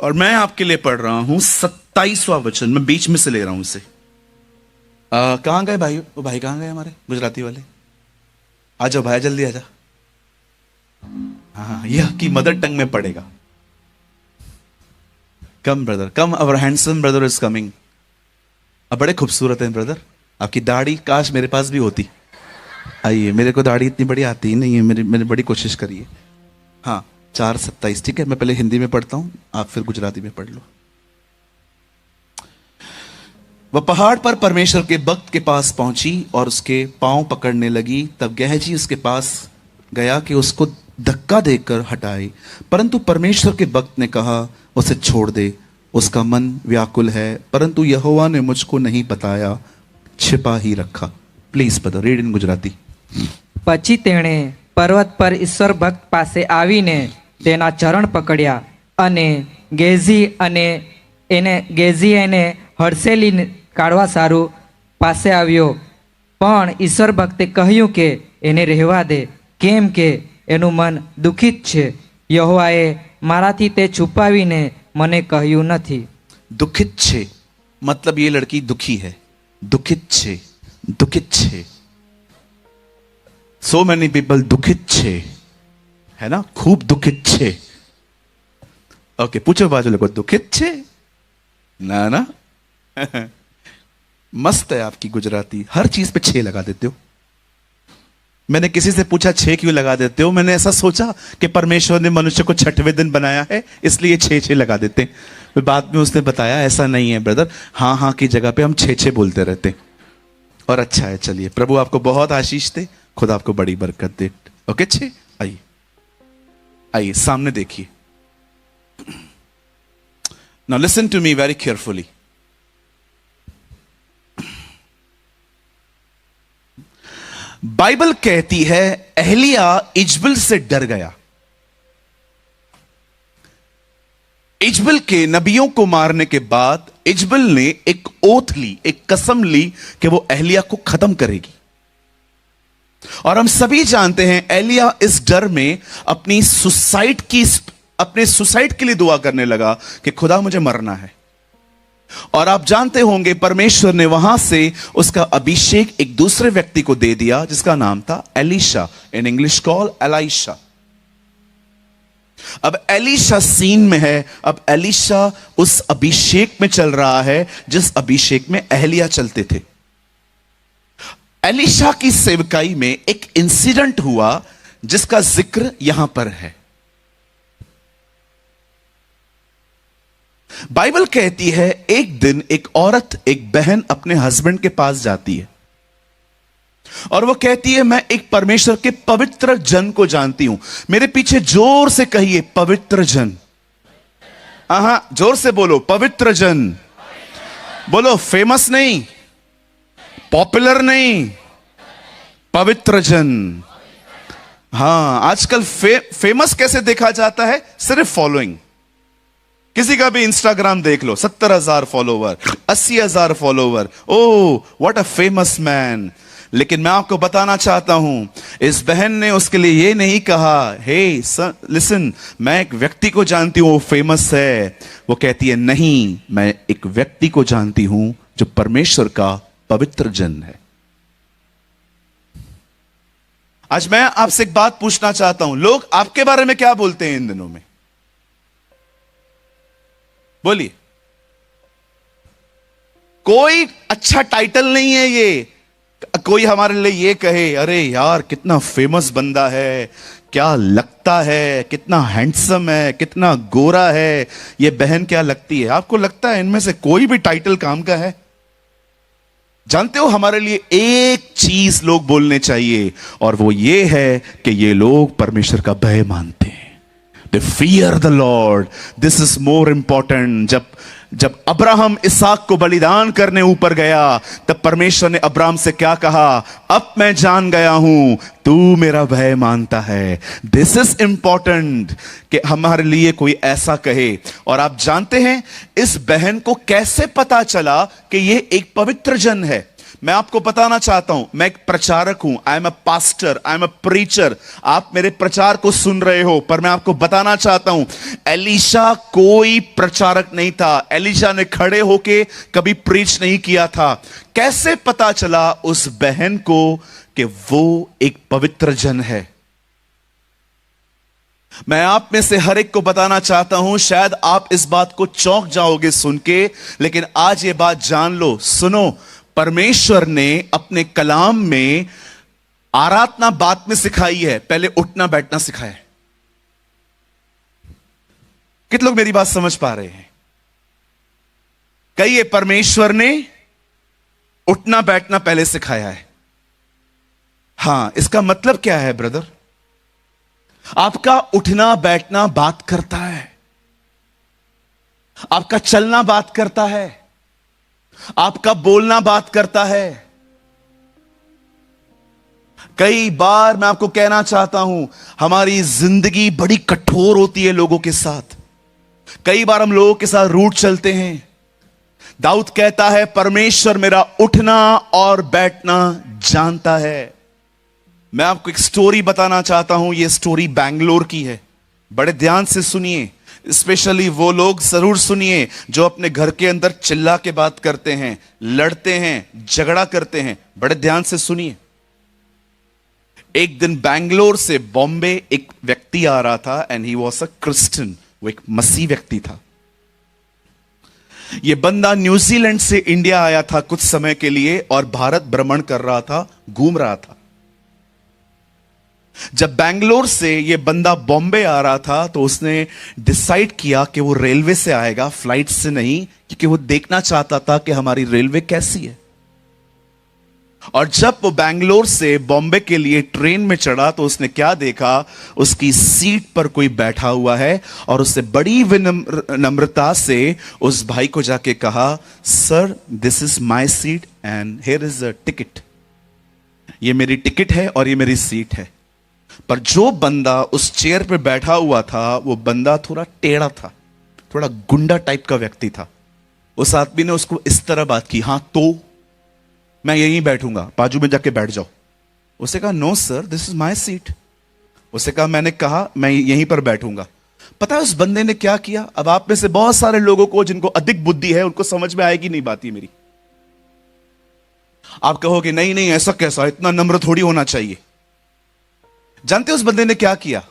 A: और मैं आपके लिए पढ़ रहा हूं 27वां वचन, मैं बीच में से ले रहा हूं इसे। कहां गए भाई? वो भाई कहां गए हमारे गुजराती वाले? आ जाओ भाई जल्दी आ जा। हाँ यह की मदर टंग में पढ़ेगा। Come brother come, our handsome brother is coming. अब बड़े खूबसूरत हैं ब्रदर, आपकी दाढ़ी काश मेरे पास भी होती। आइए, मेरे को दाढ़ी इतनी बड़ी आती ही नहीं है, मैंने बड़ी कोशिश करी है। हाँ 4:27 ठीक है, मैं पहले हिंदी में पढ़ता हूं, आप फिर गुजराती में पढ़ लो। वह पहाड़ पर परमेश्वर के भक्त के पास पहुंची और उसके पांव पकड़ने लगी। तब गेहजी उसके पास गया कि उसको धक्का देकर हटाए, परंतु परमेश्वर के भक्त ने कहा उसे छोड़ दे, उसका मन व्याकुल है, परंतु यहोवा ने मुझको नहीं बताया, छिपा ही रखा। प्लीज पता रीड इन गुजराती।
B: પછી તેણે પર્વત પર ઈશ્વર ભક્ત પાસે આવીને તેના ચરણ પકડ્યા અને ગેઝી એને હડસેલી કાઢવા સારું પાસે આવ્યો, પણ ઈશ્વર ભક્તે કહ્યું કે એને રહેવા દે, કેમ કે એનું મન દુઃખિત છે. યહોવાએ મારાથી તે છુપાવીને મને કહ્યું નથી.
A: दुखित छे मतलब ये लड़की दुखी है, दुखित छे, दुखित छे। सो मेनी पीपल दुखित छे, है ना, खूब दुखित छे। ओके पूछो बाजू लोगों, दुखित छे ना ना मस्त है आपकी गुजराती, हर चीज पे 6 लगा देते हो। मैंने किसी से पूछा 6 क्यों लगा देते हो, मैंने ऐसा सोचा कि परमेश्वर ने मनुष्य को 6वें दिन बनाया है इसलिए 6 लगा देते हैं। फिर बाद में उसने बताया ऐसा नहीं है ब्रदर, हाँ हाँ की जगह पे हम 6 बोलते रहते हैं। और अच्छा है, चलिए प्रभु आपको बहुत आशीष दे, खुदा आपको बड़ी बरकत दे। ओके 6, आइए आइए सामने देखिए। Now listen to me very carefully. Bible कहती है एहलिया इजबल से डर गया। इजबल के नबियों को मारने के बाद इजबल ने एक ओथ ली, एक कसम ली कि वो एहलिया को खत्म करेगी। और हम सभी जानते हैं एहलिया इस डर में अपने सुसाइड के लिए दुआ करने लगा कि खुदा मुझे मरना है। और आप जानते होंगे परमेश्वर ने वहां से उसका अभिषेक एक दूसरे व्यक्ति को दे दिया जिसका नाम था Elisha, in English call Elisha. अब एलीशा सीन में है, अब एलीशा उस अभिषेक में चल रहा है जिस अभिषेक में एहलिया चलते थे। एलीशा की सेवकाई में एक इंसिडेंट हुआ जिसका जिक्र यहां पर है। बाइबल कहती है एक दिन एक औरत, एक बहन अपने हस्बैंड के पास जाती है और वो कहती है मैं एक परमेश्वर के पवित्र जन को जानती हूं। मेरे पीछे जोर से कहिए पवित्र जन। जोर से बोलो पवित्र जन। बोलो फेमस नहीं, पॉपुलर नहीं, पवित्र जन। हां, आजकल फेमस कैसे देखा जाता है? सिर्फ फॉलोइंग। किसी का भी इंस्टाग्राम देख लो, 70,000 follower, 80,000 follower. Oh what a famous man. लेकिन मैं आपको बताना चाहता हूं, इस बहन ने उसके लिए ये नहीं कहा हे लिसन मैं एक व्यक्ति को जानती हूं वो फेमस है। वो कहती है नहीं, मैं एक व्यक्ति को जानती हूं जो परमेश्वर का पवित्र जन है। आज मैं आपसे एक बात पूछना चाहता हूं, लोग आपके बारे में क्या बोलते हैं इन दिनों में? बोलिए। कोई अच्छा टाइटल नहीं है ये। कोई हमारे लिए ये कहे अरे यार कितना फेमस बंदा है, क्या लगता है, कितना हैंडसम है, कितना गोरा है। ये बहन क्या लगती है? आपको लगता है इनमें से कोई भी टाइटल काम का है? जानते हो, हमारे लिए एक चीज लोग बोलने चाहिए और वो ये है कि ये लोग परमेश्वर का भय मानते हैं। They fear the Lord. This is more important. जब अब्राहम इसहाक को बलिदान करने ऊपर गया, तब परमेश्वर ने अब्राहम से क्या कहा? अब मैं जान गया हूं तू मेरा भय मानता है। दिस इज इंपॉर्टेंट कि हमारे लिए कोई ऐसा कहे। और आप जानते हैं इस बहन को कैसे पता चला कि ये एक पवित्र जन है? मैं आपको बताना चाहता हूं, मैं एक प्रचारक हूं। आई am a pastor, I am a preacher. आप मेरे प्रचार को सुन रहे हो, पर मैं आपको बताना चाहता हूं, एलीशा कोई प्रचारक नहीं था। एलीशा ने खड़े होके कभी प्रीच नहीं किया था। कैसे पता चला उस बहन को कि वो एक पवित्र जन है? मैं आप में से हर एक को बताना चाहता हूं, शायद आप इस बात को चौंक जाओगे सुन के, लेकिन आज ये बात जान लो। सुनो, परमेश्वर ने अपने कलाम में आराधना बात में सिखाई है, पहले उठना बैठना सिखाया है। कितने लोग मेरी बात समझ पा रहे हैं? कहिए, परमेश्वर ने उठना बैठना पहले सिखाया है। हां, इसका मतलब क्या है ब्रदर? आपका उठना बैठना बात करता है, आपका चलना बात करता है, आपका बोलना बात करता है। कई बार मैं आपको कहना चाहता हूं, हमारी जिंदगी बड़ी कठोर होती है लोगों के साथ। कई बार हम लोगों के साथ रूट चलते हैं। दाऊद कहता है परमेश्वर मेरा उठना और बैठना जानता है। मैं आपको एक स्टोरी बताना चाहता हूं। यह स्टोरी बैंगलोर की है। बड़े ध्यान से सुनिए, स्पेशली वो लोग जरूर सुनिए जो अपने घर के अंदर चिल्ला के बात करते हैं, लड़ते हैं, झगड़ा करते हैं। बड़े ध्यान से सुनिए। एक दिन बैंगलोर से बॉम्बे एक व्यक्ति आ रहा था and he was a Christian. वो एक मसीह व्यक्ति था। यह बंदा न्यूजीलैंड से इंडिया आया था कुछ समय के लिए और भारत भ्रमण कर रहा था, घूम रहा था। जब बैंगलोर से यह बंदा बॉम्बे आ रहा था तो उसने डिसाइड किया कि वो रेलवे से आएगा, फ्लाइट से नहीं, क्योंकि वो देखना चाहता था कि हमारी रेलवे कैसी है। और जब वो बैंगलोर से बॉम्बे के लिए ट्रेन में चढ़ा तो उसने क्या देखा? उसकी सीट पर कोई बैठा हुआ है और उससे बड़ी विनम्रता से उस भाई को जाके कहा, sir this is my seat and here is a ticket. ये मेरी टिकट है और ये मेरी सीट है। पर जो बंदा उस चेयर पे बैठा हुआ था, वो बंदा थोड़ा टेढ़ा था, थोड़ा गुंडा टाइप का व्यक्ति था। उस आदमी ने उसको इस तरह बात की, हां तो मैं यहीं बैठूंगा, बाजू में जाके बैठ जाओ। उसे कहा no sir this is my seat. उसे कहा मैंने कहा मैं यहीं पर बैठूंगा। पता है उस बंदे ने क्या किया? अब आप में से बहुत सारे लोगों को जिनको अधिक बुद्धि है उनको समझ में आएगी नहीं बात ये मेरी। आप कहोगे नहीं नहीं ऐसा कैसा, इतना नम्र थोड़ी होना चाहिए। जानते उस बंदे ने क्या किया?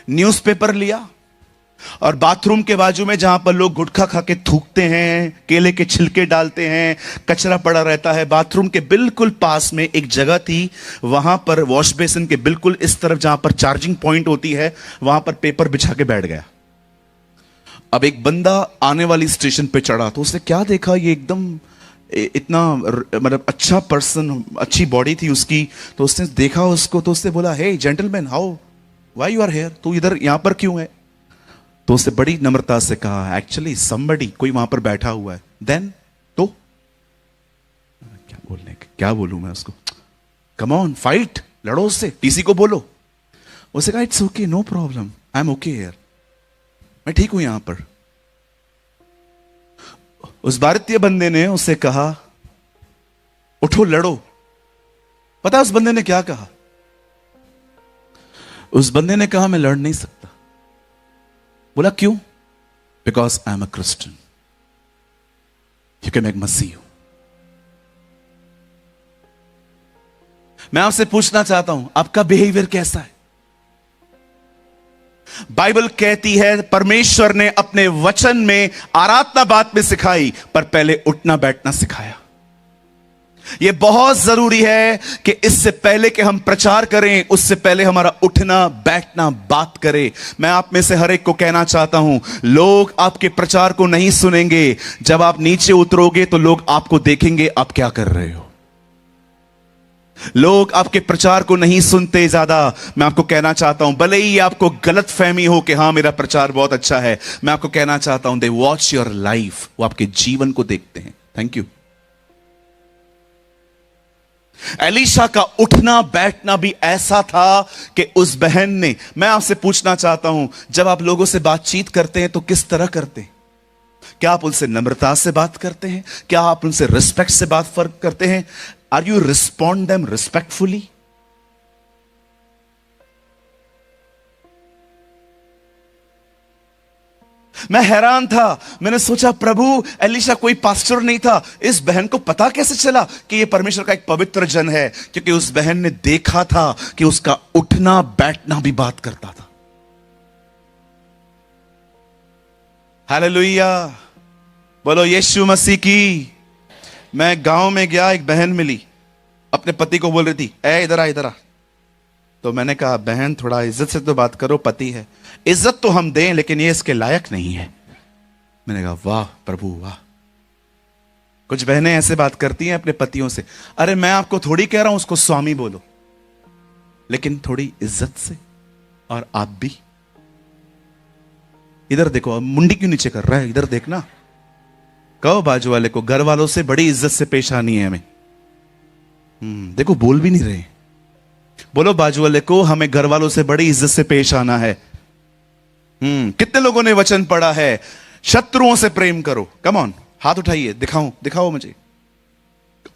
A: न्यूज़पेपर लिया और बाथरूम के बाजू में जहां पर लोग गुटखा खा के थूकते हैं, केले के छिलके डालते हैं, कचरा पड़ा रहता है, बाथरूम के बिल्कुल पास में एक जगह थी। वहां पर वॉश बेसिन के बिल्कुल इस तरफ जहां पर चार्जिंग पॉइंट होती है, वहां पर पेपर बिछा के बैठ गया। अब एक बंदा आने वाली स्टेशन पे चढ़ा तो उसने क्या देखा? ये एकदम इतना मतलब अच्छा पर्सन, अच्छी बॉडी थी उसकी, तो उसने देखा उसको, तो उसने बोला, hey gentleman, how why you are here, तू इधर यहां पर क्यों है? तो उसने बड़ी नम्रता से कहा, एक्चुअली समबडी, कोई वहां पर बैठा हुआ है। देन तो क्या बोलूं मैं उसको? कम ऑन, फाइट, लड़ो उससे, टीसी को बोलो। उसने कहा, it's okay, no problem, I am okay here, मैं ठीक हूं यहां पर। उस भारतीय बंदे ने उससे कहा, उठो लड़ो। पता है उस बंदे ने क्या कहा? उस बंदे ने कहा, मैं लड़ नहीं सकता। बोला क्यों? Because I am a Christian, you can make me see you. मैं आपसे पूछना चाहता हूं, आपका बिहेवियर कैसा है? बाइबल कहती है, परमेश्वर ने अपने वचन में आराधना बात में सिखाई, पर पहले उठना बैठना सिखाया। यह बहुत जरूरी है कि इससे पहले कि हम प्रचार करें, उससे पहले हमारा उठना बैठना बात करे। मैं आप में से हर एक को कहना चाहता हूं, लोग आपके प्रचार को नहीं सुनेंगे। जब आप नीचे उतरोगे तो लोग आपको देखेंगे आप क्या कर रहे हो। लोग आपके प्रचार को नहीं सुनते ज्यादा। मैं आपको कहना चाहता हूं, भले ही आपको गलत फहमी हो कि हां मेरा प्रचार बहुत अच्छा है, मैं आपको कहना चाहता हूं, दे वॉच योर लाइफ, वो आपके जीवन को देखते हैं। Thank you. एलीशा का उठना बैठना भी ऐसा था कि उस बहन ने, मैं आपसे पूछना चाहता हूं, जब आप लोगों से बातचीत करते हैं तो किस तरह करते हैं? क्या आप उनसे नम्रता से बात करते हैं? क्या आप उनसे रिस्पेक्ट से बात करते हैं? Are you respond them respectfully? मैं हैरान था, मैंने सोचा प्रभु, एलीशा कोई पास्टर नहीं था, इस बहन को पता कैसे चला कि यह परमेश्वर का एक पवित्र जन है? क्योंकि उस बहन ने देखा था कि उसका उठना बैठना भी बात करता था। हालेलुया, बोलो यीशु मसीह की। मैं गांव में गया, एक बहन मिली, अपने पति को बोल रही थी, ए इधर आ इधर आ। तो मैंने कहा, बहन थोड़ा इज्जत से तो बात करो, पति है। इज्जत तो हम दें, लेकिन ये इसके लायक नहीं है। मैंने कहा, वाह प्रभु वाह। कुछ बहनें ऐसे बात करती हैं अपने पतियों से, अरे मैं आपको थोड़ी कह रहा हूं उसको स्वामी बोलो, लेकिन थोड़ी इज्जत से। और आप भी इधर देखो, अब मुंडी क्यों नीचे कर रहा है, इधर देखना। कहो बाजू वाले को, घर वालों से बड़ी इज्जत से पेश आनी है हमें। देखो बोल भी नहीं रहे। बोलो बाजू वाले को, हमें घर वालों से बड़ी इज्जत से पेश आना है। कितने लोगों ने वचन पढ़ा है, शत्रुओं से प्रेम करो? कम ऑन, हाथ उठाइए, दिखाओ मुझे।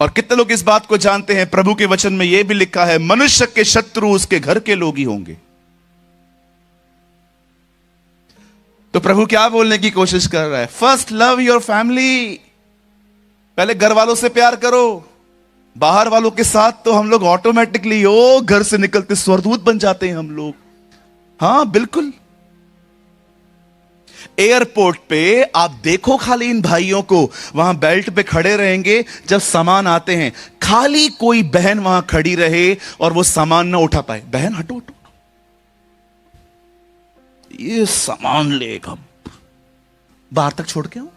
A: और कितने लोग इस बात को जानते हैं, प्रभु के वचन में यह भी लिखा है, मनुष्य के शत्रु उसके घर के लोग ही होंगे। तो प्रभु क्या बोलने की कोशिश कर रहा है? First love your family. पहले घर वालों से प्यार करो। बाहर वालों के साथ तो हम लोग ऑटोमेटिकली घर से निकलते स्वर्गदूत बन जाते हैं हम लोग। हां बिल्कुल। एयरपोर्ट पे आप देखो खाली इन भाइयों को, वहां बेल्ट पे खड़े रहेंगे, जब सामान आते हैं खाली कोई बहन वहां खड़ी रहे और वो सामान ना उठा पाए, बहन हटो हटो, ये सामान लेगा, बाहर तक छोड़ के आओ।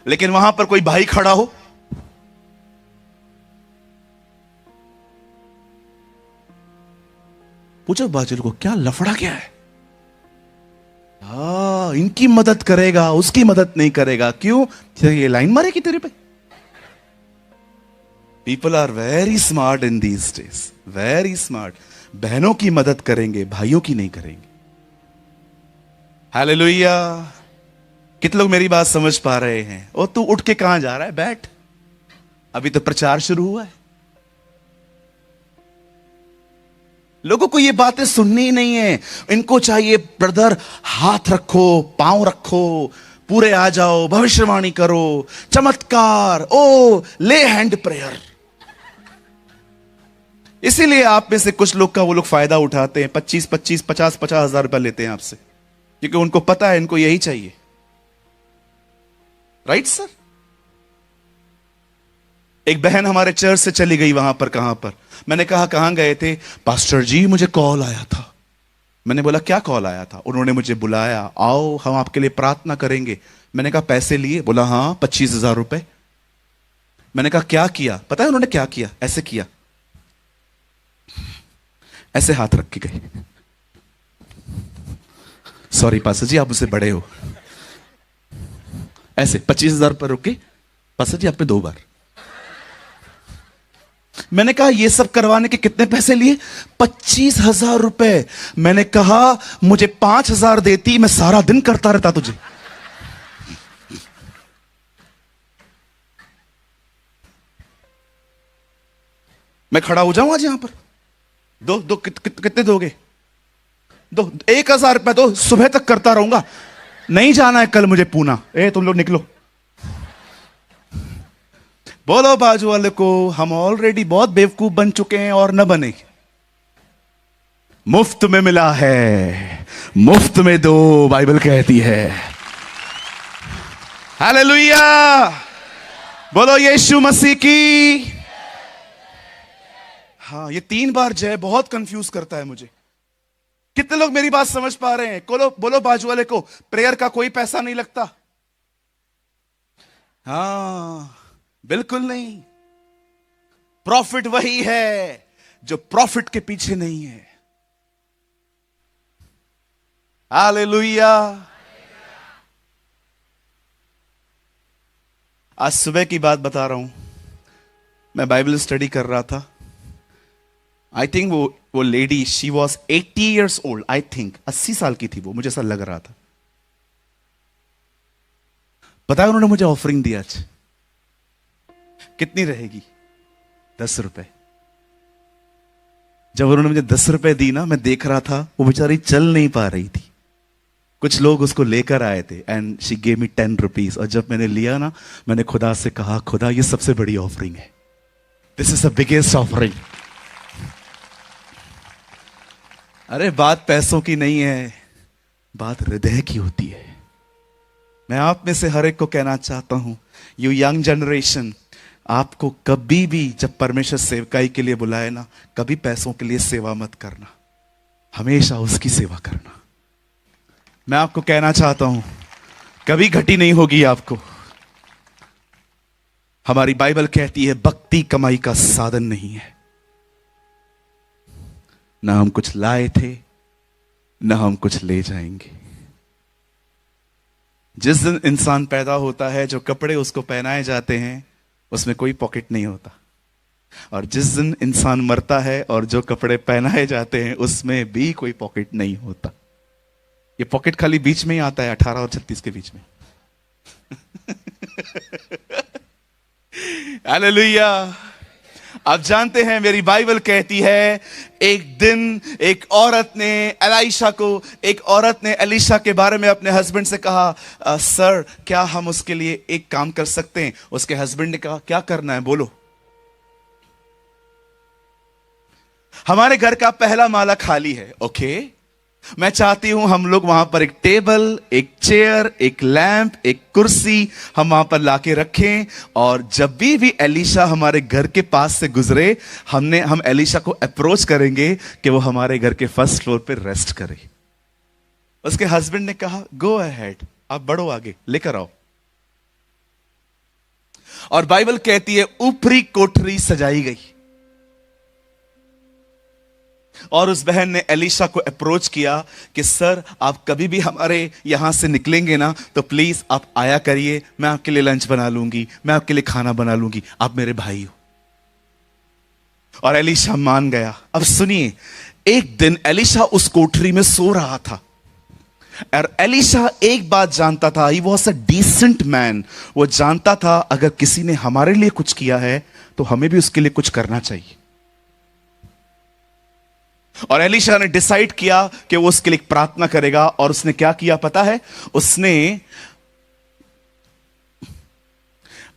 A: लेकिन वहां पर कोई भाई खड़ा हो, पूछो बाजू को, क्या लफड़ा क्या है? इनकी मदद करेगा, उसकी मदद नहीं करेगा। क्यों? ये लाइन मारेगी तेरे पे। People are very smart in these days, very smart. बहनों की मदद करेंगे, भाइयों की नहीं करेंगे। हालेलुया। कितने लोग मेरी बात समझ पा रहे हैं? ओ तू उठ के कहां जा रहा है? बैठ, अभी तो प्रचार शुरू हुआ है। लोगों को ये बातें सुननी ही नहीं है। इनको चाहिए, ब्रदर हाथ रखो, पांव रखो, पूरे आ जाओ, भविष्यवाणी करो, चमत्कार, ओ ले हैंड प्रेयर। इसीलिए आप में से कुछ लोग का वो लोग फायदा उठाते हैं, 25-25, 50-50 हजार रुपया लेते हैं आपसे, क्योंकि उनको पता है इनको यही चाहिए। Right sir? एक बहन हमारे चर्च से चली गई, वहां पर कहां पर? मैंने कहा कहां गए थे? पास्टर जी मुझे कॉल आया था। मैंने बोला क्या कॉल आया था? उन्होंने मुझे बुलाया, आओ हम आपके लिए प्रार्थना करेंगे। मैंने कहा पैसे लिए? बोला हाँ 25,000 रुपए। मैंने कहा क्या किया? पता है उन्होंने क्या किया? ऐसे किया, ऐसे हाथ रख के गए। सॉरी पास्टर जी, आप मुझसे बड़े हो। ऐसे 25,000 पर रुके, पास्टर जी आपने 2 बार। मैंने कहा ये सब करवाने के कितने पैसे लिए? 25,000 रुपए। मैंने कहा मुझे 5,000 देती, मैं सारा दिन करता रहता तुझे। मैं खड़ा हो जाऊं आज यहां पर? दो कितने दोगे? 1,000 रुपए दो, सुबह तक करता रहूंगा। नहीं जाना है कल मुझे पूना। तुम लोग निकलो। बोलो बाजू वाले को, हम ऑलरेडी बहुत बेवकूफ बन चुके हैं और न बने। मुफ्त में मिला है, मुफ्त में दो, बाइबल कहती है। हालेलुया, बोलो यीशु मसीह की। हाँ, ये 3 बार जय बहुत कंफ्यूज करता है मुझे। कितने लोग मेरी बात समझ पा रहे हैं? बोलो बाजू वाले को, प्रेयर का कोई पैसा नहीं लगता। हाँ, बिल्कुल नहीं। प्रॉफिट वही है जो प्रॉफिट के पीछे नहीं है। हालेलुया। आज सुबह की बात बता रहा हूं। मैं बाइबल स्टडी कर रहा था। आई थिंक वो lady, she was 80 years old। I think 80 साल की थी वो, मुझे ऐसा लग रहा था। पता है उन्होंने मुझे ऑफरिंग दिया आज। कितनी रहेगी? 10 रुपए। जब उन्होंने मुझे 10 रुपए दी ना, मैं देख रहा था वो बेचारी चल नहीं पा रही थी। कुछ लोग उसको लेकर आए थे and she gave me 10 rupees. और जब मैंने लिया ना, मैंने खुदा से कहा, खुदा ये सबसे बड़ी ऑफरिंग है। This is the biggest offering. अरे बात पैसों की नहीं है, बात हृदय की होती है। मैं आप में से हर एक को कहना चाहता हूं, यू यंग जनरेशन, आपको कभी भी जब परमेश्वर सेवकाई के लिए बुलाए ना, कभी पैसों के लिए सेवा मत करना, हमेशा उसकी सेवा करना। मैं आपको कहना चाहता हूं, कभी घटी नहीं होगी आपको। हमारी बाइबल कहती है भक्ति कमाई का साधन नहीं है। ना हम कुछ लाए थे, ना हम कुछ ले जाएंगे। जिस दिन इंसान पैदा होता है, जो कपड़े उसको पहनाए जाते हैं उसमें कोई पॉकेट नहीं होता। और जिस दिन इंसान मरता है और जो कपड़े पहनाए जाते हैं उसमें भी कोई पॉकेट नहीं होता। ये पॉकेट खाली बीच में ही आता है, 18 और 36 के बीच में। हालेलुया। आप जानते हैं मेरी बाइबल कहती है, एक दिन एक औरत ने एलिशा के बारे में अपने हस्बैंड से कहा, सर क्या हम उसके लिए एक काम कर सकते हैं? उसके हस्बैंड ने कहा, क्या करना है बोलो। हमारे घर का पहला माला खाली है। ओके, मैं चाहती हूं हम लोग वहां पर एक टेबल, एक चेयर, एक लैंप, एक कुर्सी हम वहां पर लाके रखें, और जब भी एलिशा हमारे घर के पास से गुजरे, हम एलिशा को अप्रोच करेंगे कि वो हमारे घर के फर्स्ट फ्लोर पे रेस्ट करे। उसके हस्बैंड ने कहा, गो अहेड, आप बढ़ो आगे, लेकर आओ। और बाइबल कहती है ऊपरी कोठरी सजाई गई। और उस बहन ने एलिशा को अप्रोच किया कि सर आप कभी भी हमारे यहां से निकलेंगे ना, तो प्लीज आप आया करिए, मैं आपके लिए लंच बना लूंगी, मैं आपके लिए खाना बना लूंगी, आप मेरे भाई हो। और एलिशा मान गया। अब सुनिए, एक दिन एलिशा उस कोठरी में सो रहा था, और एलिशा एक बात जानता था, he was a decent man. वो जानता था अगर किसी ने हमारे लिए कुछ किया है तो हमें भी उसके लिए कुछ करना चाहिए। और एलिशा ने डिसाइड किया कि वो उसके लिए प्रार्थना करेगा। और उसने क्या किया पता है? उसने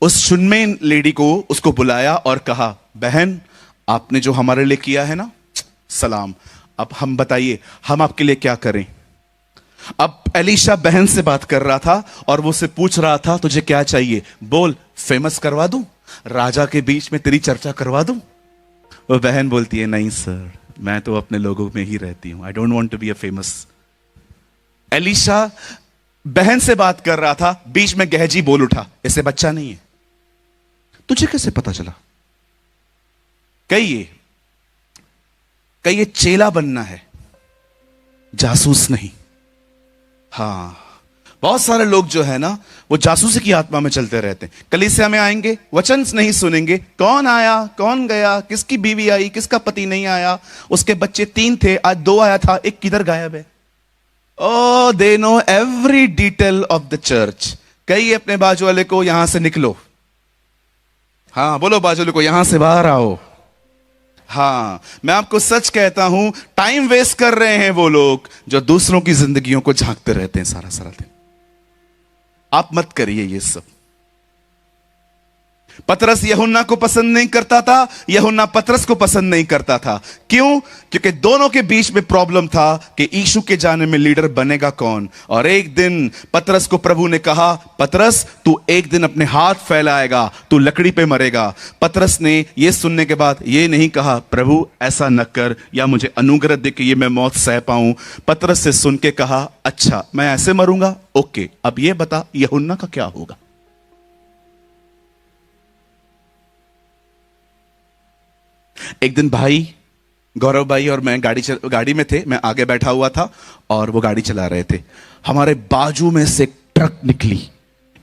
A: उस शुनमेन लेडी को उसको बुलाया और कहा, बहन आपने जो हमारे लिए किया है ना, सलाम, अब हम बताइए हम आपके लिए क्या करें। अब एलिशा बहन से बात कर रहा था और वो उसे पूछ रहा था, तुझे क्या चाहिए बोल, फेमस करवा दूं, राजा के बीच में तेरी चर्चा करवा दूं। वो बहन बोलती है, नहीं सर, मैं तो अपने लोगों में ही रहती हूं, I don't want to be a famous. Elisha बहन से बात कर रहा था, बीच में गहजी बोल उठा, इसे बच्चा नहीं है, तुझे कैसे पता चला? कहिए चेला बनना है, जासूस नहीं। हां, बहुत सारे लोग जो है ना, वो जासूसी की आत्मा में चलते रहते हैं। कलीसिया में आएंगे, वचन नहीं सुनेंगे, कौन आया कौन गया, किसकी बीवी आई किसका पति नहीं आया, उसके बच्चे 3 थे आज 2 आया था, एक किधर गायब है। Oh they know every detail of the church. कहिए अपने बाजू वाले को, यहां से निकलो। हाँ बोलो बाजू वाले को, यहां से बाहर आओ। हाँ, मैं आपको सच कहता हूं, टाइम वेस्ट कर रहे हैं वो लोग जो दूसरों की जिंदगियों को झांकते रहते हैं सारा सारा दिन। आप मत करिए ये सब। पतरस यूहन्ना को पसंद नहीं करता था, यूहन्ना पतरस को पसंद नहीं करता था। क्यों? क्योंकि दोनों के बीच में प्रॉब्लम था कि यीशु के जाने में लीडर बनेगा कौन। और एक दिन पतरस को प्रभु ने कहा, पतरस तू एक दिन अपने हाथ फैलाएगा, तू लकड़ी पे मरेगा। पतरस ने यह सुनने के बाद यह नहीं कहा, प्रभु ऐसा न कर या मुझे अनुग्रह दे कि ये मैं मौत सह पाऊं। पतरस से सुन के कहा, अच्छा मैं ऐसे मरूंगा, ओके अब ये बता यूहन्ना का क्या होगा। एक दिन भाई गौरव भाई और मैं गाड़ी में थे, मैं आगे बैठा हुआ था और वो गाड़ी चला रहे थे। हमारे बाजू में से एक ट्रक निकली,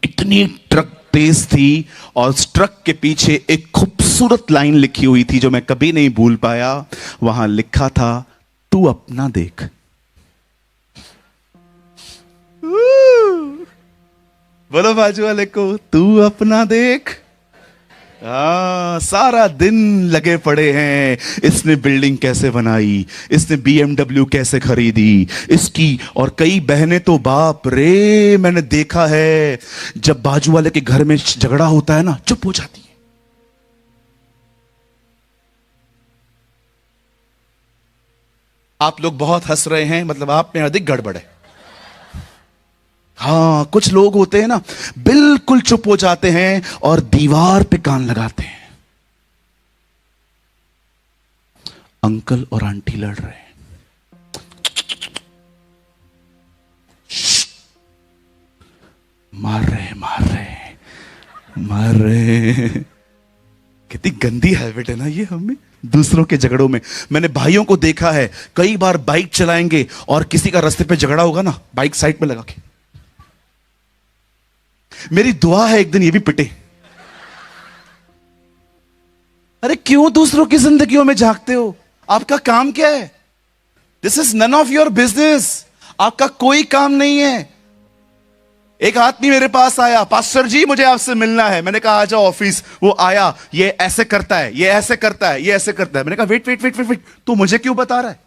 A: इतनी ट्रक तेज थी और उस ट्रक के पीछे एक खूबसूरत लाइन लिखी हुई थी जो मैं कभी नहीं भूल पाया। वहां लिखा था, तू अपना देख। बोलो बाजू वाले को, तू अपना देख। सारा दिन लगे पड़े हैं, इसने बिल्डिंग कैसे बनाई, इसने BMW कैसे खरीदी, इसकी। और कई बहनें तो बाप रे, मैंने देखा है जब बाजू वाले के घर में झगड़ा होता है ना, चुप हो जाती है। आप लोग बहुत हंस रहे हैं, मतलब आप में अधिक गड़बड़ है। हाँ, कुछ लोग होते हैं ना, बिल्कुल चुप हो जाते हैं और दीवार पे कान लगाते हैं। अंकल और आंटी लड़ रहे हैं, मार रहे। कितनी गंदी हैबिट है ना ये हमें, दूसरों के झगड़ों में। मैंने भाइयों को देखा है, कई बार बाइक चलाएंगे और किसी का रास्ते पे झगड़ा होगा ना, बाइक साइड में लगा के। मेरी दुआ है एक दिन ये भी पिटे। अरे क्यों दूसरों की जिंदगियों में झांकते हो? आपका काम क्या है? This is none of your business. आपका कोई काम नहीं है। एक आदमी मेरे पास आया, पास्टर जी मुझे आपसे मिलना है। मैंने कहा आ जाओ ऑफिस। वो आया, ये ऐसे करता है, ये ऐसे करता है, ये ऐसे करता है। मैंने कहा वेट, तू मुझे क्यों बता रहा है?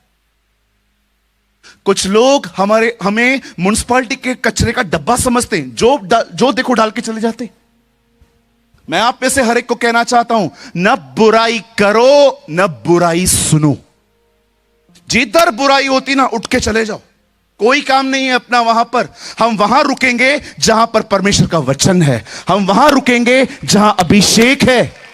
A: कुछ लोग हमें म्युनिसिपैलिटी के कचरे का डब्बा समझते हैं, जो देखो डाल के चले जाते। मैं आप में से हर एक को कहना चाहता हूं, न बुराई करो न बुराई सुनो। जिधर बुराई होती ना, उठ के चले जाओ। कोई काम नहीं है अपना वहां पर। हम वहां रुकेंगे जहां पर परमेश्वर का वचन है, हम वहां रुकेंगे जहां अभिषेक है।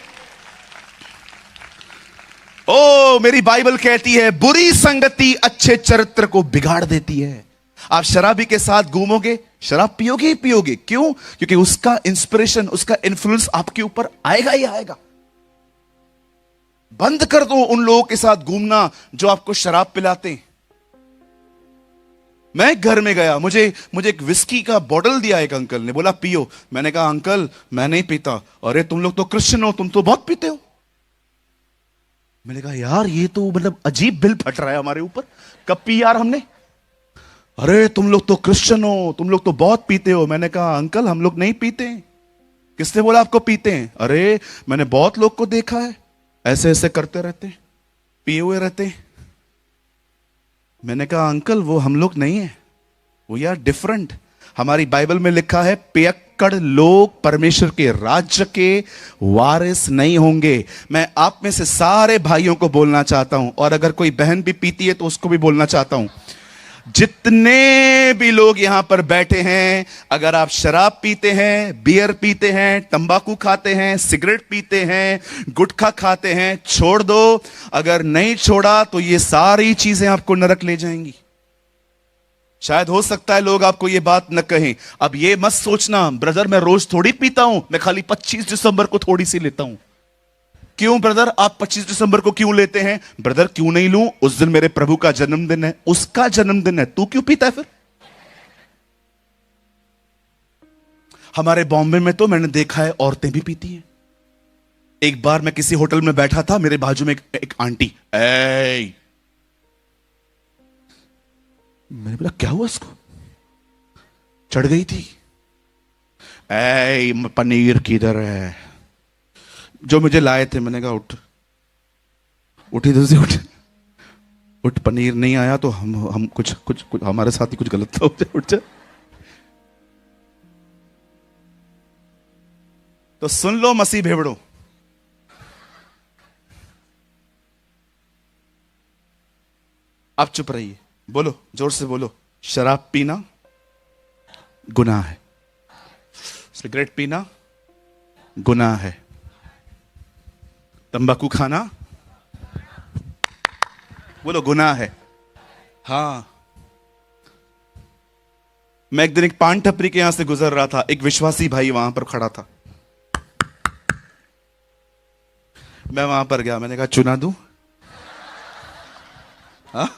A: ओ मेरी बाइबल कहती है, बुरी संगति अच्छे चरित्र को बिगाड़ देती है। आप शराबी के साथ घूमोगे, शराब पियोगे ही पियोगे। क्यों? क्योंकि उसका इंस्पिरेशन, उसका इन्फ्लुएंस आपके ऊपर आएगा ही आएगा। बंद कर दो उन लोगों के साथ घूमना जो आपको शराब पिलाते हैं। मैं घर में गया, मुझे एक विस्की का बॉटल दिया एक अंकल ने, बोला पियो। मैंने कहा अंकल मैं नहीं पीता। अरे तुम लोग तो क्रिश्चियन हो, तुम तो बहुत पीते हो। मैंने कहा यार ये तो मतलब अजीब बिल फट रहा है हमारे ऊपर। कब पी यार हमने? अरे तुम लोग तो क्रिश्चियन हो, तुम लोग तो बहुत पीते हो। मैंने कहा अंकल हम लोग नहीं पीते हैं। किसने बोला आपको पीते हैं? अरे मैंने बहुत लोग को देखा है, ऐसे ऐसे करते रहते हैं, पिए हुए रहते हैं। मैंने कहा अंकल वो हम लोग नहीं है, वो यार डिफरेंट। हमारी बाइबल में लिखा है पियक्कड़ लोग परमेश्वर के राज्य के वारिस नहीं होंगे। मैं आप में से सारे भाइयों को बोलना चाहता हूं, और अगर कोई बहन भी पीती है तो उसको भी बोलना चाहता हूं, जितने भी लोग यहां पर बैठे हैं, अगर आप शराब पीते हैं, बियर पीते हैं, तंबाकू खाते हैं, सिगरेट पीते हैं, गुटखा खाते हैं, छोड़ दो। अगर नहीं छोड़ा तो ये सारी चीजें आपको नरक ले जाएंगी। शायद हो सकता है लोग आपको ये बात न कहें। अब ये मत सोचना ब्रदर मैं रोज थोड़ी पीता हूं, मैं खाली 25 दिसंबर को थोड़ी सी लेता हूं। क्यों ब्रदर आप 25 दिसंबर को क्यों लेते हैं? ब्रदर क्यों नहीं लूं, उस दिन मेरे प्रभु का जन्मदिन है, उसका जन्मदिन है, तू क्यों पीता है फिर? हमारे बॉम्बे में तो मैंने देखा है औरतें भी पीती हैं। एक बार मैं किसी होटल में बैठा था, मेरे बाजू में एक आंटी, मैंने बोला क्या हुआ उसको? चढ़ गई थी। पनीर किधर है? जो मुझे लाए थे, मैंने कहा उठ उठी, इधर से उठ, पनीर नहीं आया तो हम कुछ हमारे साथ ही कुछ गलत था, उठ जा। तो सुन लो मसीह भेड़ो, आप चुप रहिए, बोलो जोर से बोलो, शराब पीना गुनाह है, सिगरेट पीना गुनाह है, तंबाकू खाना बोलो गुनाह है। हां, मैं एक दिन एक पान टपरी के यहां से गुजर रहा था, एक विश्वासी भाई वहां पर खड़ा था, मैं वहां पर गया, मैंने कहा चुना दूं? हाँ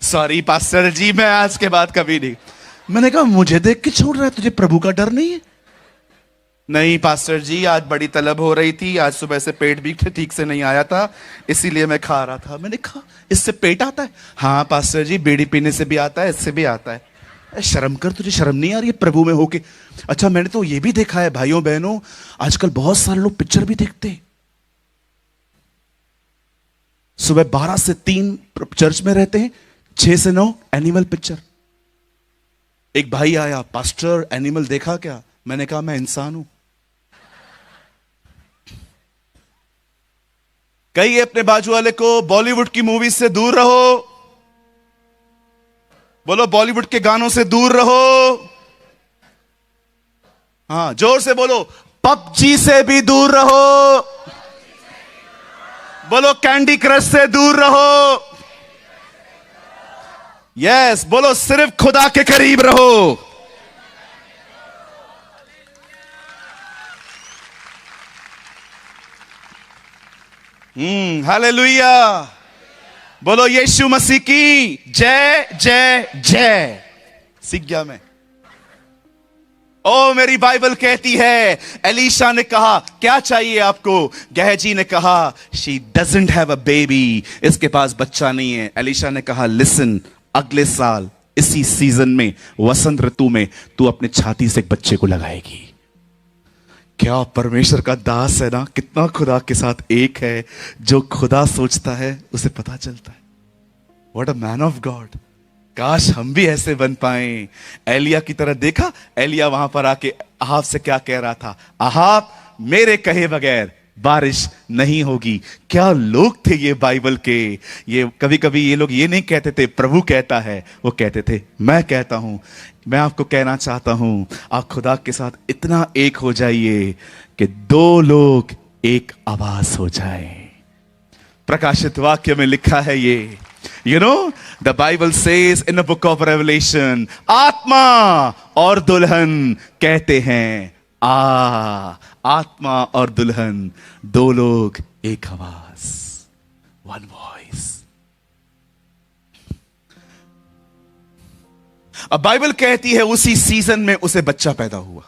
A: सॉरी पास्टर जी, मैं आज के बाद कभी नहीं। मैंने कहा मुझे देख के छोड़ रहा है, तुझे प्रभु का डर नहीं है? नहीं पास्टर जी, आज बड़ी तलब हो रही थी, आज सुबह से पेट भी ठीक से नहीं आया था, इसीलिए मैं खा रहा था। मैंने कहा इससे पेट आता है? हाँ पास्टर जी, बीड़ी पीने से भी आता है, इससे भी आता है। शर्म कर, तुझे शर्म नहीं आ रही है प्रभु में होके? अच्छा मैंने तो ये भी देखा है भाइयों बहनों, आजकल बहुत सारे लोग पिक्चर भी देखते हैं, सुबह 12 से 3 चर्च में रहते हैं, 6 से 9 एनिमल पिक्चर। एक भाई आया, पास्टर एनिमल देखा क्या? मैंने कहा मैं इंसान हूं। कहिए अपने बाजू वाले को बॉलीवुड की मूवी से दूर रहो, बोलो बॉलीवुड के गानों से दूर रहो। हाँ जोर से बोलो, पबजी से भी दूर रहो, बोलो कैंडी क्रश से दूर रहो, यस बोलो सिर्फ खुदा के करीब रहो। हालेलुया, बोलो यीशु मसीह की जय जय जय। सीख गया मैं। ओ मेरी बाइबल कहती है, एलीशा ने कहा क्या चाहिए आपको? गहजी ने कहा she doesn't have a baby, इसके पास बच्चा नहीं है। एलीशा ने कहा लिसन, अगले साल इसी सीजन में, वसंत ऋतु में, तू अपने छाती से एक बच्चे को लगाएगी। क्या परमेश्वर का दास है ना, कितना खुदा के साथ एक है। जो खुदा सोचता है उसे पता चलता है। What a man of God. काश हम भी ऐसे बन पाए, एलिया की तरह। देखा एलिया वहां पर आके अहाब से क्या कह रहा था? अहाब मेरे कहे बगैर बारिश नहीं होगी। क्या लोग थे ये बाइबल के। ये कभी कभी ये लोग ये नहीं कहते थे प्रभु कहता है, वो कहते थे मैं कहता हूं। मैं आपको कहना चाहता हूं, आप खुदा के साथ इतना एक हो जाइए कि 2 लोग एक आवाज हो जाए। प्रकाशित वाक्य में लिखा है ये, you know the Bible says in the book of Revelation, आत्मा और दुल्हन कहते हैं आत्मा और दुल्हन, 2 लोग एक आवाज, वन वॉइस। अब बाइबल कहती है उसी सीजन में उसे बच्चा पैदा हुआ।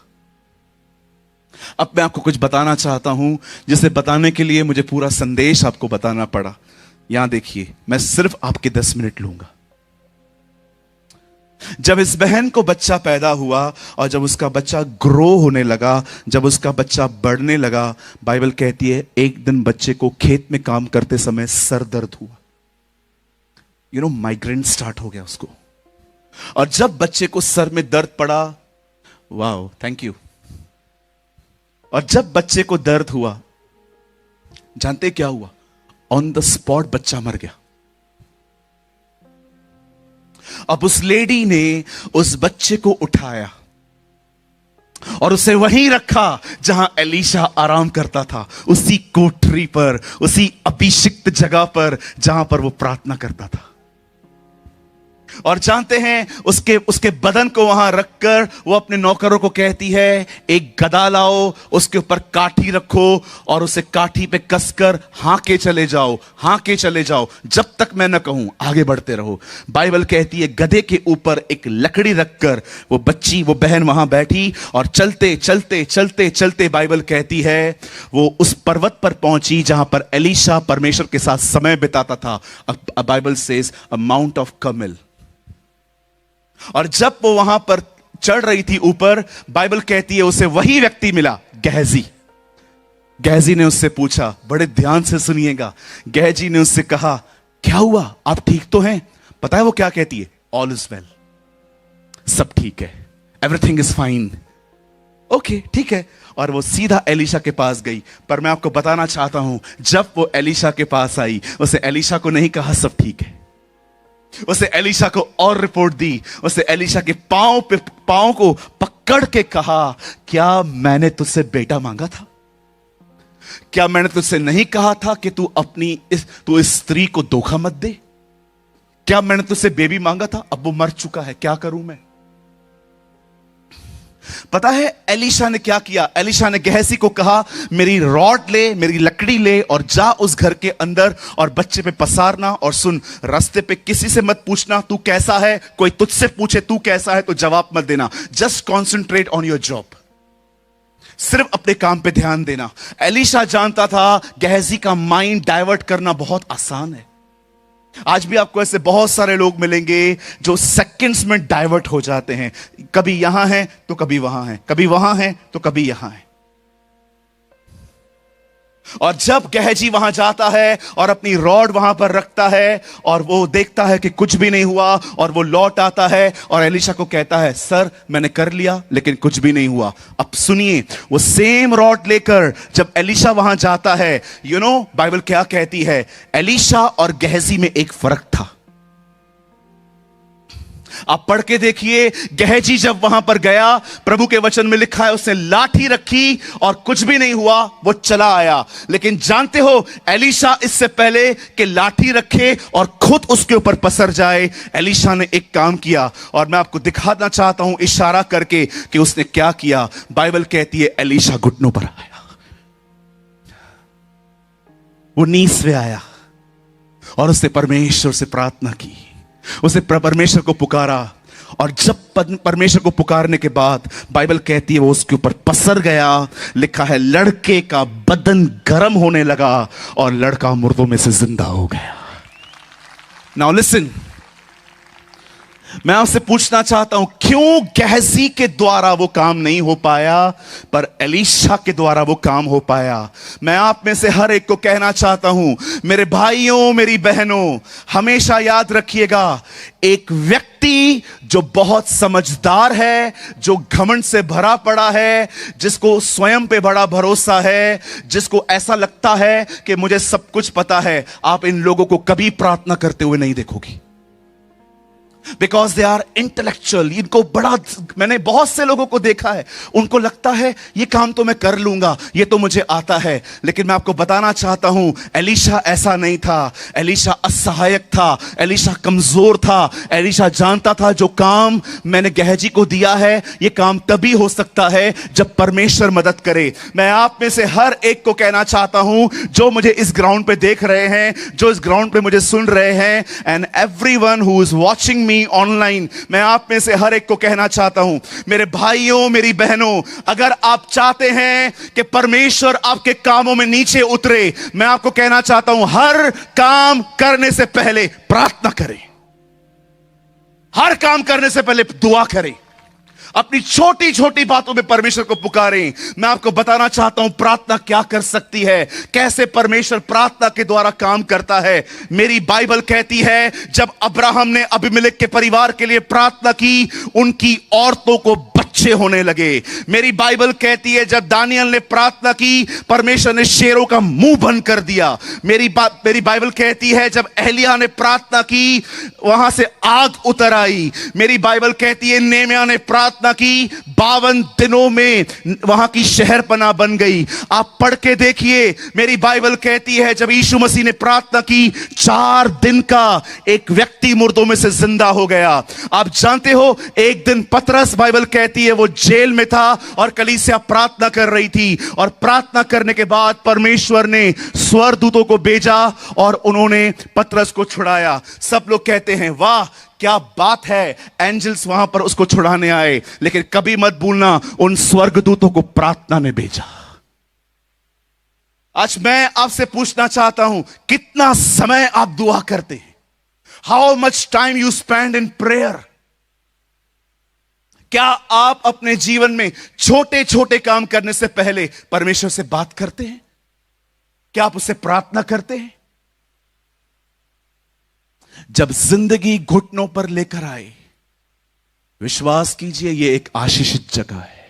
A: अब मैं आपको कुछ बताना चाहता हूं, जिसे बताने के लिए मुझे पूरा संदेश आपको बताना पड़ा। यहां देखिए, मैं सिर्फ आपके 10 मिनट लूंगा। जब इस बहन को बच्चा पैदा हुआ और जब उसका बच्चा ग्रो होने लगा, जब उसका बच्चा बढ़ने लगा, बाइबल कहती है एक दिन बच्चे को खेत में काम करते समय सर दर्द हुआ। माइग्रेन स्टार्ट हो गया उसको। और जब बच्चे को सर में दर्द पड़ा, वाओ थैंक यू, और जब बच्चे को दर्द हुआ, जानते क्या हुआ? ऑन द स्पॉट बच्चा मर गया। अब उस लेडी ने उस बच्चे को उठाया और उसे वहीं रखा जहां एलीशा आराम करता था, उसी कोठरी पर, उसी अभिषिक्त जगह पर जहां पर वो प्रार्थना करता था। और जानते हैं, उसके उसके बदन को वहां रखकर वो अपने नौकरों को कहती है, एक गदा लाओ, उसके ऊपर काठी रखो और उसे काठी पे कसकर हाँके चले जाओ, हाँके चले जाओ, जब तक मैं न कहूं आगे बढ़ते रहो। बाइबल कहती है गधे के ऊपर एक लकड़ी रखकर वो बच्ची, वो बहन वहां बैठी और चलते चलते चलते चलते बाइबल कहती है वो उस पर्वत पर पहुंची जहां पर एलीशा परमेश्वर के साथ समय बिताता था। Bible says a mount of Carmel. और जब वो वहां पर चढ़ रही थी ऊपर, बाइबल कहती है उसे वही व्यक्ति मिला, गेहजी। गेहजी ने उससे पूछा, बड़े ध्यान से सुनिएगा, गेहजी ने उससे कहा, क्या हुआ, आप ठीक तो हैं? पता है वो क्या कहती है? ऑल इज वेल, सब ठीक है, एवरीथिंग इज फाइन। ओके, ठीक है। और वो सीधा एलीशा के पास गई। पर मैं आपको बताना चाहता हूं, जब वो एलीशा के पास आई, उसे एलीशा को नहीं कहा सब ठीक है, उसे एलीशा को और रिपोर्ट दी। उसे एलीशा के पांव को पकड़ के कहा, क्या मैंने तुझसे बेटा मांगा था? क्या मैंने तुझसे नहीं कहा था कि तू इस स्त्री को धोखा मत दे? क्या मैंने तुझसे बेबी मांगा था? अब वो मर चुका है, क्या करूं मैं? पता है एलीशा ने क्या किया? एलीशा ने गेहजी को कहा, मेरी रॉड ले, मेरी लकड़ी ले और जा उस घर के अंदर और बच्चे पे पसारना। और सुन, रास्ते पे किसी से मत पूछना तू कैसा है, कोई तुझसे पूछे तू कैसा है तो जवाब मत देना। Just concentrate on your job, सिर्फ अपने काम पे ध्यान देना। एलीशा जानता था गेहजी का माइंड डाइवर्ट करना बहुत आसान है। आज भी आपको ऐसे बहुत सारे लोग मिलेंगे जो सेकंड्स में डाइवर्ट हो जाते हैं, कभी यहां है तो कभी वहां है, कभी वहां है तो कभी यहां है। और जब गेहजी वहां जाता है और अपनी रॉड वहां पर रखता है और वो देखता है कि कुछ भी नहीं हुआ, और वो लौट आता है और एलीशा को कहता है, सर मैंने कर लिया लेकिन कुछ भी नहीं हुआ। अब सुनिए, वो सेम रॉड लेकर जब एलीशा वहां जाता है, बाइबल क्या कहती है? एलीशा और गेहजी में एक फर्क था। आप पढ़ के देखिए, गेहजी जब वहां पर गया, प्रभु के वचन में लिखा है उसने लाठी रखी और कुछ भी नहीं हुआ, वो चला आया। लेकिन जानते हो, एलीशा इससे पहले कि लाठी रखे और खुद उसके ऊपर पसर जाए, एलीशा ने एक काम किया और मैं आपको दिखाना चाहता हूं इशारा करके कि उसने क्या किया। बाइबल कहती है एलीशा घुटनों पर आया, वो नीस पे आया और उसने परमेश्वर से प्रार्थना की, उसे परमेश्वर को पुकारा। और जब परमेश्वर को पुकारने के बाद बाइबल कहती है वो उसके ऊपर पसर गया। लिखा है लड़के का बदन गर्म होने लगा और लड़का मुर्दों में से जिंदा हो गया। नाउ लिसन, मैं आपसे पूछना चाहता हूं, क्यों गेहजी के द्वारा वो काम नहीं हो पाया पर एलीशा के द्वारा वो काम हो पाया? मैं आप में से हर एक को कहना चाहता हूं, मेरे भाइयों, मेरी बहनों, हमेशा याद रखिएगा, एक व्यक्ति जो बहुत समझदार है, जो घमंड से भरा पड़ा है, जिसको स्वयं पे बड़ा भरोसा है, जिसको ऐसा लगता है कि मुझे सब कुछ पता है, आप इन लोगों को कभी प्रार्थना करते हुए नहीं देखोगी। Because they are intellectual. इनको बड़ा, मैंने बहुत से लोगों को देखा है, उनको लगता है ये काम तो मैं कर लूंगा, ये तो मुझे आता है। लेकिन मैं आपको बताना चाहता हूं, एलीशा ऐसा नहीं था। एलीशा असहायक था, एलीशा कमजोर था। एलीशा जानता था जो काम मैंने गेहजी को दिया है, ये काम तभी हो सकता है जब परमेश्वर मदद करे। मैं आप में से हर एक को कहना चाहता हूं, जो मुझे इस ग्राउंड पे देख रहे हैं, जो इस ग्राउंड पे मुझे सुन रहे हैं, and everyone who is watching online, मैं आप में से हर एक को कहना चाहता हूं, मेरे भाइयों, मेरी बहनों, अगर आप चाहते हैं कि परमेश्वर आपके कामों में नीचे उतरे, मैं आपको कहना चाहता हूं, हर काम करने से पहले प्रार्थना करें। हर काम करने से पहले दुआ करें। अपनी छोटी छोटी बातों में परमेश्वर को पुकारें। मैं आपको बताना चाहता हूं प्रार्थना क्या कर सकती है, कैसे परमेश्वर प्रार्थना के द्वारा काम करता है। मेरी बाइबल कहती है, जब अब्राहम ने अबीमेलेक के परिवार के लिए प्रार्थना की, उनकी औरतों को अच्छे होने लगे। मेरी बाइबल कहती है जब दानियल ने प्रार्थना की, परमेश्वर ने शेरों का मुंह बंद कर दिया। मेरी बाइबल कहती है जब एलिया ने प्रार्थना की, वहां से आग उतर आई। मेरी बाइबल कहती है नेमिया ने प्रार्थना की, 52 दिनों में वहां की शहरपनाह बन गई। आप पढ़ के देखिए, मेरी बाइबल कहती है जब यीशु मसीह ने प्रार्थना की, 4 दिन का एक व्यक्ति मुर्दों में से जिंदा हो गया। आप जानते हो, एक दिन पतरस, बाइबल कहती है वो जेल में था और कलीसिया प्रार्थना कर रही थी, और प्रार्थना करने के बाद परमेश्वर ने स्वर्गदूतों को भेजा और उन्होंने पतरस को छुड़ाया। सब लोग कहते हैं वाह क्या बात है, एंजल्स वहां पर उसको छुड़ाने आए। लेकिन कभी मत भूलना, उन स्वर्गदूतों को प्रार्थना ने भेजा। आज मैं आपसे पूछना चाहता हूं, कितना समय आप दुआ करते हैं? How much time you spend in prayer? क्या आप अपने जीवन में छोटे छोटे काम करने से पहले परमेश्वर से बात करते हैं? क्या आप उससे प्रार्थना करते हैं? जब जिंदगी घुटनों पर लेकर आए, विश्वास कीजिए यह एक आशीषित जगह है।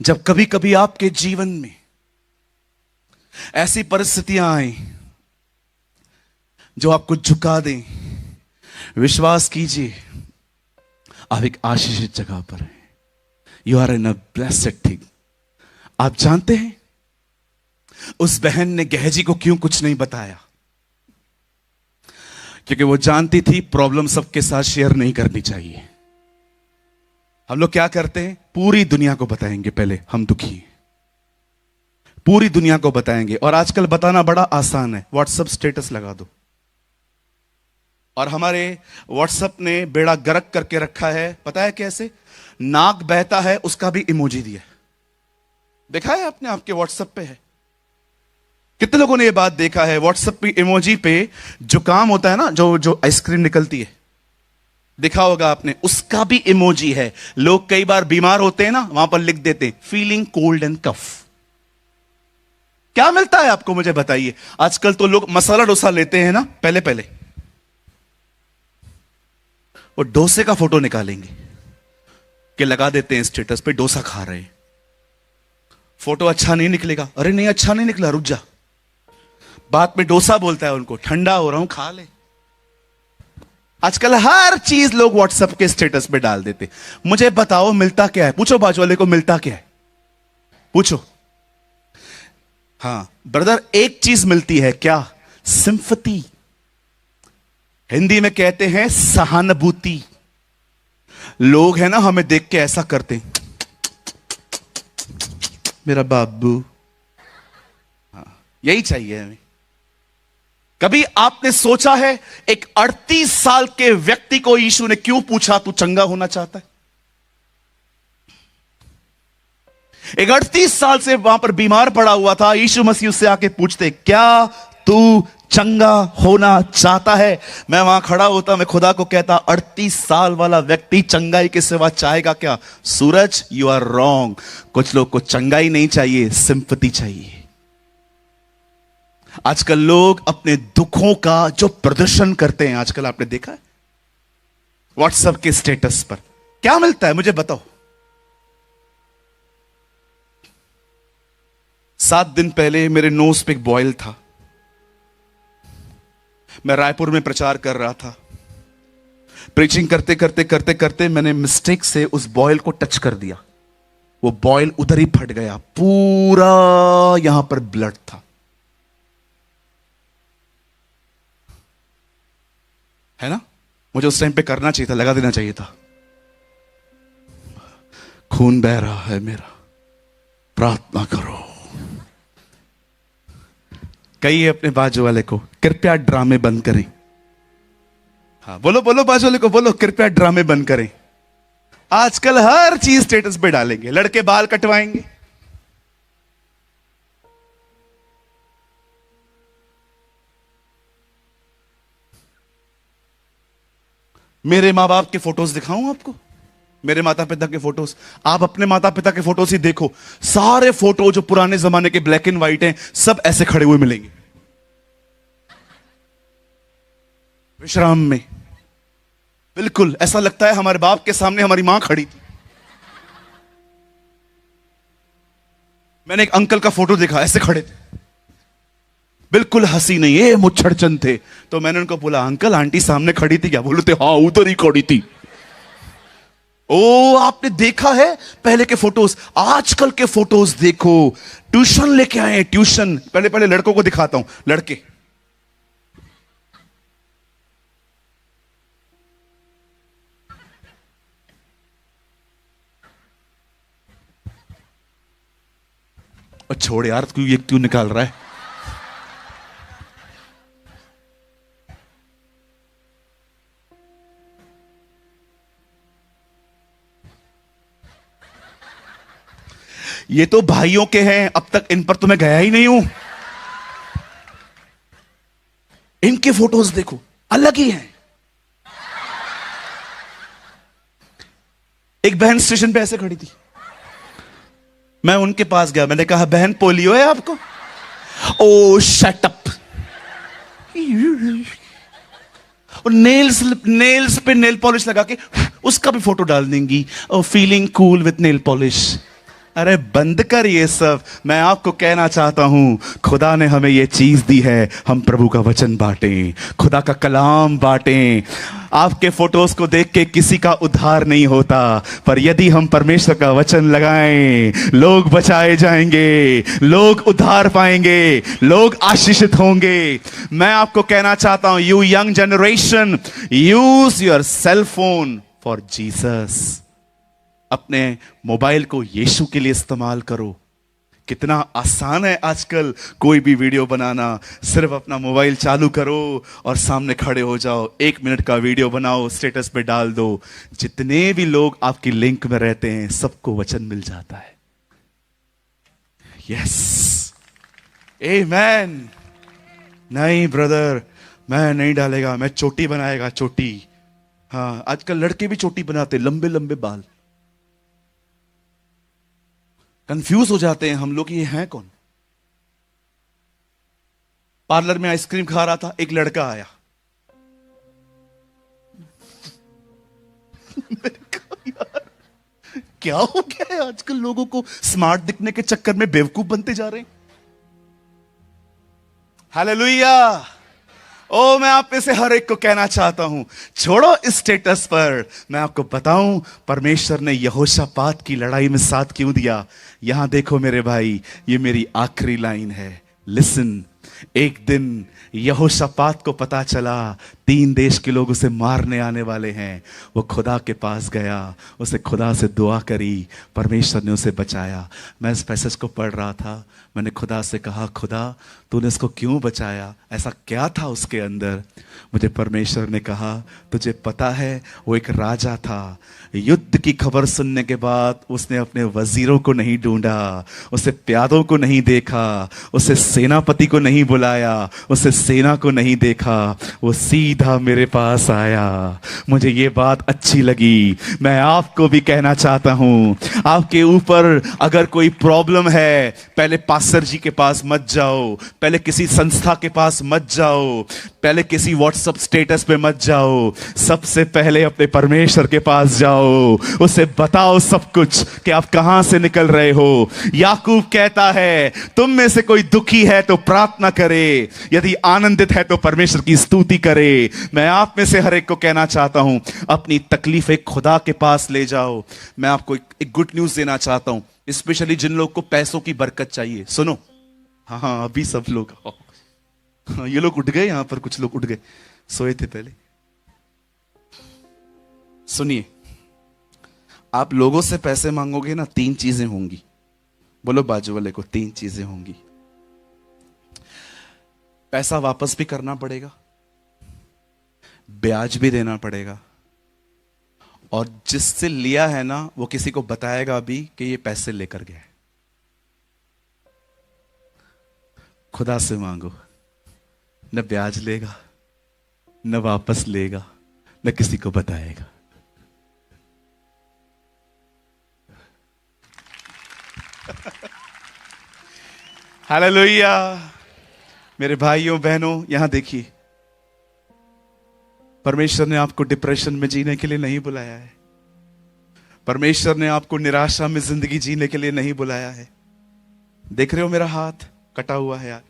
A: जब कभी कभी आपके जीवन में ऐसी परिस्थितियां आए जो आपको झुका दें, विश्वास कीजिए आप एक आशीषित जगह पर हैं। You are in a blessed thing. आप जानते हैं उस बहन ने गहजी को क्यों कुछ नहीं बताया? क्योंकि वो जानती थी प्रॉब्लम सबके साथ शेयर नहीं करनी चाहिए। हम लोग क्या करते हैं, पूरी दुनिया को बताएंगे पहले हम दुखी हैं, पूरी दुनिया को बताएंगे। और आजकल बताना बड़ा आसान है, व्हाट्सएप स्टेटस लगा दो। और हमारे व्हाट्सएप ने बेड़ा गर्क करके रखा है, पता है कैसे? नाक बहता है उसका भी इमोजी दिया। देखा है आपने? आपके व्हाट्सएप पे है। कितने लोगों ने यह बात देखा है? व्हाट्सएप पे इमोजी पे जो काम होता है ना, जो आइसक्रीम निकलती है, देखा होगा आपने, उसका भी इमोजी है। लोग कई बार बीमार होते हैं ना, वहां पर लिख देते हैं फीलिंग कोल्ड एंड कफ। क्या मिलता है आपको, मुझे बताइए। आजकल तो लोग मसाला डोसा लेते हैं ना, पहले पहले वो डोसे का फोटो निकालेंगे कि लगा देते हैं स्टेटस पे, डोसा खा रहे हैं। फोटो अच्छा नहीं निकलेगा, अरे नहीं अच्छा नहीं निकला, रुक जा। बाद में डोसा बोलता है उनको, ठंडा हो रहा हूं खा ले। आजकल हर चीज लोग व्हाट्सएप के स्टेटस पे डाल देते। मुझे बताओ मिलता क्या है? पूछो बाजू वाले को, मिलता क्या है? पूछो। हाँ ब्रदर, एक चीज मिलती है, क्या? सिंपैथी। हिंदी में कहते हैं सहानुभूति। लोग है ना हमें देख के ऐसा करते हैं, मेरा बाबू। हाँ, यही चाहिए हमें। कभी आपने सोचा है एक 38 साल के व्यक्ति को यीशु ने क्यों पूछा तू चंगा होना चाहता है? एक 38 साल से वहां पर बीमार पड़ा हुआ था, यीशु मसीह उससे आके पूछते क्या तू चंगा होना चाहता है? मैं वहां खड़ा होता, मैं खुदा को कहता 38 साल वाला व्यक्ति चंगाई के सिवा चाहेगा क्या? सूरज, यू आर रॉन्ग। कुछ लोग को चंगाई नहीं चाहिए, सिंपैथी चाहिए। आजकल लोग अपने दुखों का जो प्रदर्शन करते हैं, आजकल आपने देखा है व्हाट्सएप के स्टेटस पर, क्या मिलता है मुझे बताओ। 7 दिन पहले मेरे नोज पे एक बॉयल था। मैं रायपुर में प्रचार कर रहा था। प्रीचिंग करते करते करते करते मैंने मिस्टेक से उस बॉयल को टच कर दिया। वो बॉयल उधर ही फट गया, पूरा यहां पर ब्लड था। है ना? मुझे उस टाइम पे करना चाहिए था, लगा देना चाहिए था। खून बह रहा है मेरा, प्रार्थना करो। कहिए अपने बाजू वाले को, कृपया ड्रामे बंद करें। हाँ बोलो बोलो, बाजू वाले को बोलो, कृपया ड्रामे बंद करें। आजकल हर चीज स्टेटस पे डालेंगे। लड़के बाल कटवाएंगे, मेरे मां बाप के फोटोज दिखाऊं आपको, मेरे माता पिता के फोटोज। आप अपने माता पिता के फोटोज ही देखो, सारे फोटो जो पुराने जमाने के ब्लैक एंड व्हाइट हैं, सब ऐसे खड़े हुए मिलेंगे विश्राम में। बिल्कुल ऐसा लगता है हमारे बाप के सामने हमारी मां खड़ी थी। मैंने एक अंकल का फोटो देखा, ऐसे खड़े थे, बिल्कुल हंसी नहीं, ये मुच्छड़ चंद थे। तो मैंने उनको बोला, अंकल आंटी सामने खड़ी थी क्या? बोलते हाँ उधर ही खड़ी थी। ओ आपने देखा है पहले के फोटोज, आजकल के फोटोज देखो। ट्यूशन लेके आए हैं, ट्यूशन। पहले पहले लड़कों को दिखाता हूं, लड़के। और छोड़ यार, तू ये क्यों निकाल रहा है? ये तो भाइयों के हैं, अब तक इन पर तो मैं गया ही नहीं हूं। इनके फोटोज देखो, अलग ही हैं। एक बहन स्टेशन पे ऐसे खड़ी थी, मैं उनके पास गया, मैंने कहा बहन पोलियो है आपको? ओ शट अप। और नेल्स नेल्स पे नेल पॉलिश लगा के उसका भी फोटो डाल देंगी, feeling cool with nail polish. अरे बंद कर ये सब। मैं आपको कहना चाहता हूं, खुदा ने हमें ये चीज दी है, हम प्रभु का वचन बांटें, खुदा का कलाम बांटें। आपके फोटोज को देख के किसी का उद्धार नहीं होता, पर यदि हम परमेश्वर का वचन लगाएं, लोग बचाए जाएंगे, लोग उद्धार पाएंगे, लोग आशीषित होंगे। मैं आपको कहना चाहता हूं, you young generation, use your cell phone for Jesus. अपने मोबाइल को यीशु के लिए इस्तेमाल करो। कितना आसान है आजकल कोई भी वीडियो बनाना। सिर्फ अपना मोबाइल चालू करो और सामने खड़े हो जाओ, 1 मिनट का वीडियो बनाओ, स्टेटस पे डाल दो। जितने भी लोग आपकी लिंक में रहते हैं, सबको वचन मिल जाता है। यस, आमेन। नहीं ब्रदर, मैं नहीं डालेगा, मैं चोटी बनाएगा, चोटी। हाँ, आजकल लड़के भी चोटी बनाते, लंबे लंबे बाल। कंफ्यूज हो जाते हैं हम लोग, ये हैं कौन? पार्लर में आइसक्रीम खा रहा था, एक लड़का आया। मैंने कहा यार क्या हो गया है आजकल, लोगों को स्मार्ट दिखने के चक्कर में बेवकूफ बनते जा रहे हैं। हालेलुया। ओ मैं आप में से हर एक को कहना चाहता हूं, छोड़ो इस स्टेटस पर। मैं आपको बताऊं, परमेश्वर ने यहोशापात की लड़ाई में साथ क्यों दिया। यहां देखो मेरे भाई, ये मेरी आखिरी लाइन है, लिसन। एक दिन यहोशापात को पता चला 3 देश के लोग उसे मारने आने वाले हैं। वो खुदा के पास गया, उसे खुदा से दुआ करी, परमेश्वर ने उसे बचाया। मैं इस पैसेज को पढ़ रहा था, मैंने खुदा से कहा, खुदा तूने इसको क्यों बचाया, ऐसा क्या था उसके अंदर? मुझे परमेश्वर ने कहा, तुझे पता है वो एक राजा था। युद्ध की खबर सुनने के बाद उसने अपने वजीरों को नहीं ढूंढा, उसे प्यादों को नहीं देखा, उसे सेनापति को नहीं बुलाया, उसे सेना को नहीं देखा, वो सीधा मेरे पास आया। मुझे ये बात अच्छी लगी। मैं आपको भी कहना चाहता हूं, आपके ऊपर अगर कोई प्रॉब्लम है, पहले पास्टर जी के पास मत जाओ, पहले किसी संस्था के पास मत जाओ, पहले किसी व्हाट्सएप स्टेटस पे मत जाओ, सबसे पहले अपने परमेश्वर के पास जाओ। उसे बताओ सब कुछ कि आप कहां से निकल रहे हो। याकूब कहता है, तुम में से कोई दुखी है तो प्रार्थना करे, यदि आनंदित है तो परमेश्वर की स्तुति करे। मैं आप में से हर एक को कहना चाहता हूं, अपनी तकलीफें खुदा के पास ले जाओ। मैं आपको एक गुड न्यूज देना चाहता हूं, स्पेशली जिन लोग को पैसों की बरकत चाहिए। सुनो, हाँ अभी सब लोग, हाँ, ये लोग उठ गए, यहां पर कुछ लोग उठ गए, सोए थे पहले। सुनिए, आप लोगों से पैसे मांगोगे ना, 3 चीजें होंगी। बोलो बाजू वाले को, 3 चीजें होंगी। पैसा वापस भी करना पड़ेगा, ब्याज भी देना पड़ेगा, और जिससे लिया है ना वो किसी को बताएगा भी कि ये पैसे लेकर गया है। खुदा से मांगो, न ब्याज लेगा, न वापस लेगा, न किसी को बताएगा। हालेलुया। मेरे भाइयों बहनों, यहां देखिए, परमेश्वर ने आपको डिप्रेशन में जीने के लिए नहीं बुलाया है। परमेश्वर ने आपको निराशा में जिंदगी जीने के लिए नहीं बुलाया है। देख रहे हो मेरा हाथ कटा हुआ है यार,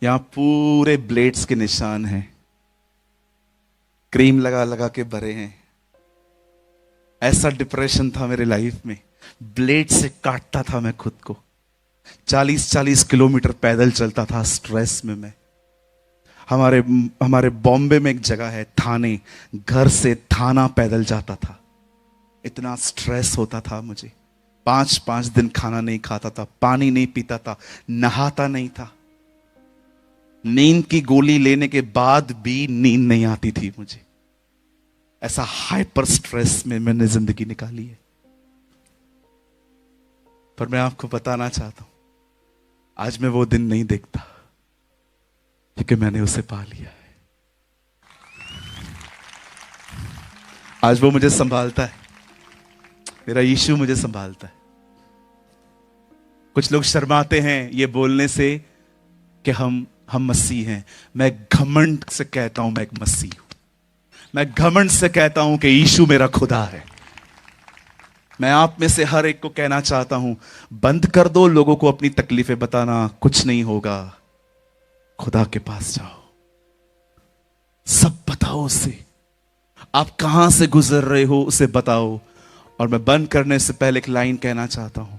A: यहां पूरे ब्लेड्स के निशान हैं, क्रीम लगा लगा के भरे हैं। ऐसा डिप्रेशन था मेरे लाइफ में, ब्लेड से काटता था मैं खुद को। 40-40 किलोमीटर पैदल चलता था स्ट्रेस में मैं। हमारे बॉम्बे में एक जगह है थाने, घर से थाना पैदल जाता था। इतना स्ट्रेस होता था मुझे। 5-5 दिन खाना नहीं खाता था, पानी नहीं पीता था, नहाता नहीं था। नींद की गोली लेने के बाद भी नींद नहीं आती थी मुझे। ऐसा हाइपर स्ट्रेस में मैंने जिंदगी निकाली है। पर मैं आपको बताना चाहता हूं, आज मैं वो दिन नहीं देखता, क्योंकि मैंने उसे पा लिया है। आज वो मुझे संभालता है, मेरा यीशु मुझे संभालता है। कुछ लोग शर्माते हैं ये बोलने से कि हम मसीह हैं। मैं घमंड से कहता हूं मैं एक मसीह हूं। मैं घमंड से कहता हूं कि यीशु मेरा खुदा है। मैं आप में से हर एक को कहना चाहता हूं, बंद कर दो लोगों को अपनी तकलीफें बताना, कुछ नहीं होगा। खुदा के पास जाओ, सब बताओ उसे। आप कहां से गुजर रहे हो उसे बताओ। और मैं बंद करने से पहले एक लाइन कहना चाहता हूं,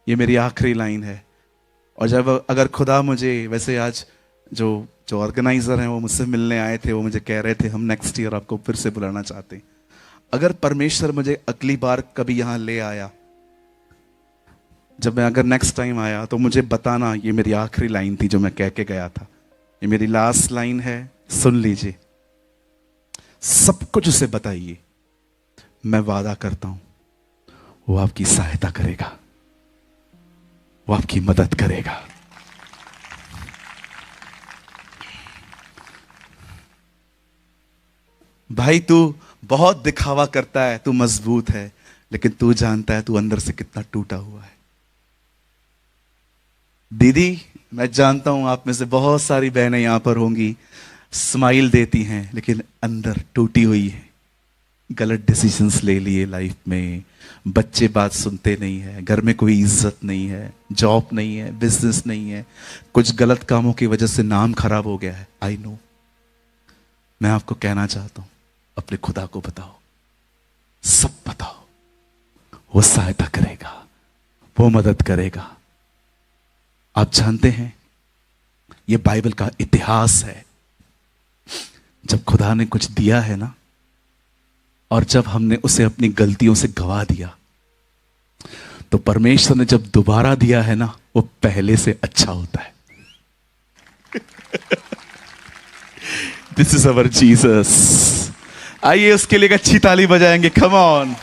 A: ये मेरी आखिरी लाइन है। और जब अगर खुदा मुझे, वैसे आज जो ऑर्गेनाइजर हैं वो मुझसे मिलने आए थे, वो मुझे कह रहे थे हम नेक्स्ट ईयर आपको फिर से बुलाना चाहते हैं। अगर परमेश्वर मुझे अगली बार कभी यहां ले आया, जब मैं अगर नेक्स्ट टाइम आया, तो मुझे बताना ये मेरी आखिरी लाइन थी जो मैं कह के गया था। ये मेरी लास्ट लाइन है, सुन लीजिए। सब कुछ उसे बताइए, मैं वादा करता हूं वो आपकी सहायता करेगा, वो आपकी मदद करेगा। भाई तू बहुत दिखावा करता है, तू मजबूत है, लेकिन तू जानता है तू अंदर से कितना टूटा हुआ है। दीदी, मैं जानता हूं आप में से बहुत सारी बहनें यहां पर होंगी, स्माइल देती हैं लेकिन अंदर टूटी हुई है। गलत डिसीजंस ले लिए लाइफ में, बच्चे बात सुनते नहीं है, घर में कोई इज्जत नहीं है, जॉब नहीं है, बिजनेस नहीं है, कुछ गलत कामों की वजह से नाम खराब हो गया है। I know. मैं आपको कहना चाहता हूं, अपने खुदा को बताओ, सब बताओ, वो सहायता करेगा, वो मदद करेगा। आप जानते हैं ये बाइबल का इतिहास है। जब खुदा ने कुछ दिया है ना, और जब हमने उसे अपनी गलतियों से गवा दिया, तो परमेश्वर ने जब दोबारा दिया है ना, वो पहले से अच्छा होता है। This is our Jesus. आइए उसके लिए एक अच्छी ताली बजाएंगे। Come on.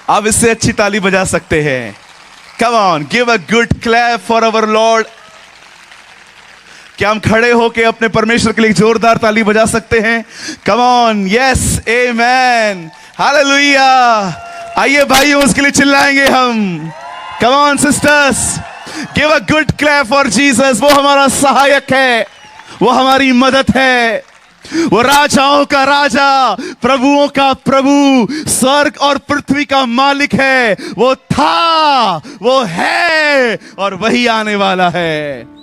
A: आप इससे अच्छी ताली बजा सकते हैं। Come on, give a good clap for our Lord. क्या हम खड़े होके अपने परमेश्वर के लिए जोरदार ताली बजा सकते हैं? Come on, yes, amen, hallelujah. आइए भाइयों, उसके लिए चिल्लाएंगे हम। Come on sisters, give a good clap for Jesus. वो हमारा सहायक है, वो हमारी मदद है, वो राजाओं का राजा, प्रभुओं का प्रभु, स्वर्ग और पृथ्वी का मालिक है। वो था, वो है और वही आने वाला है।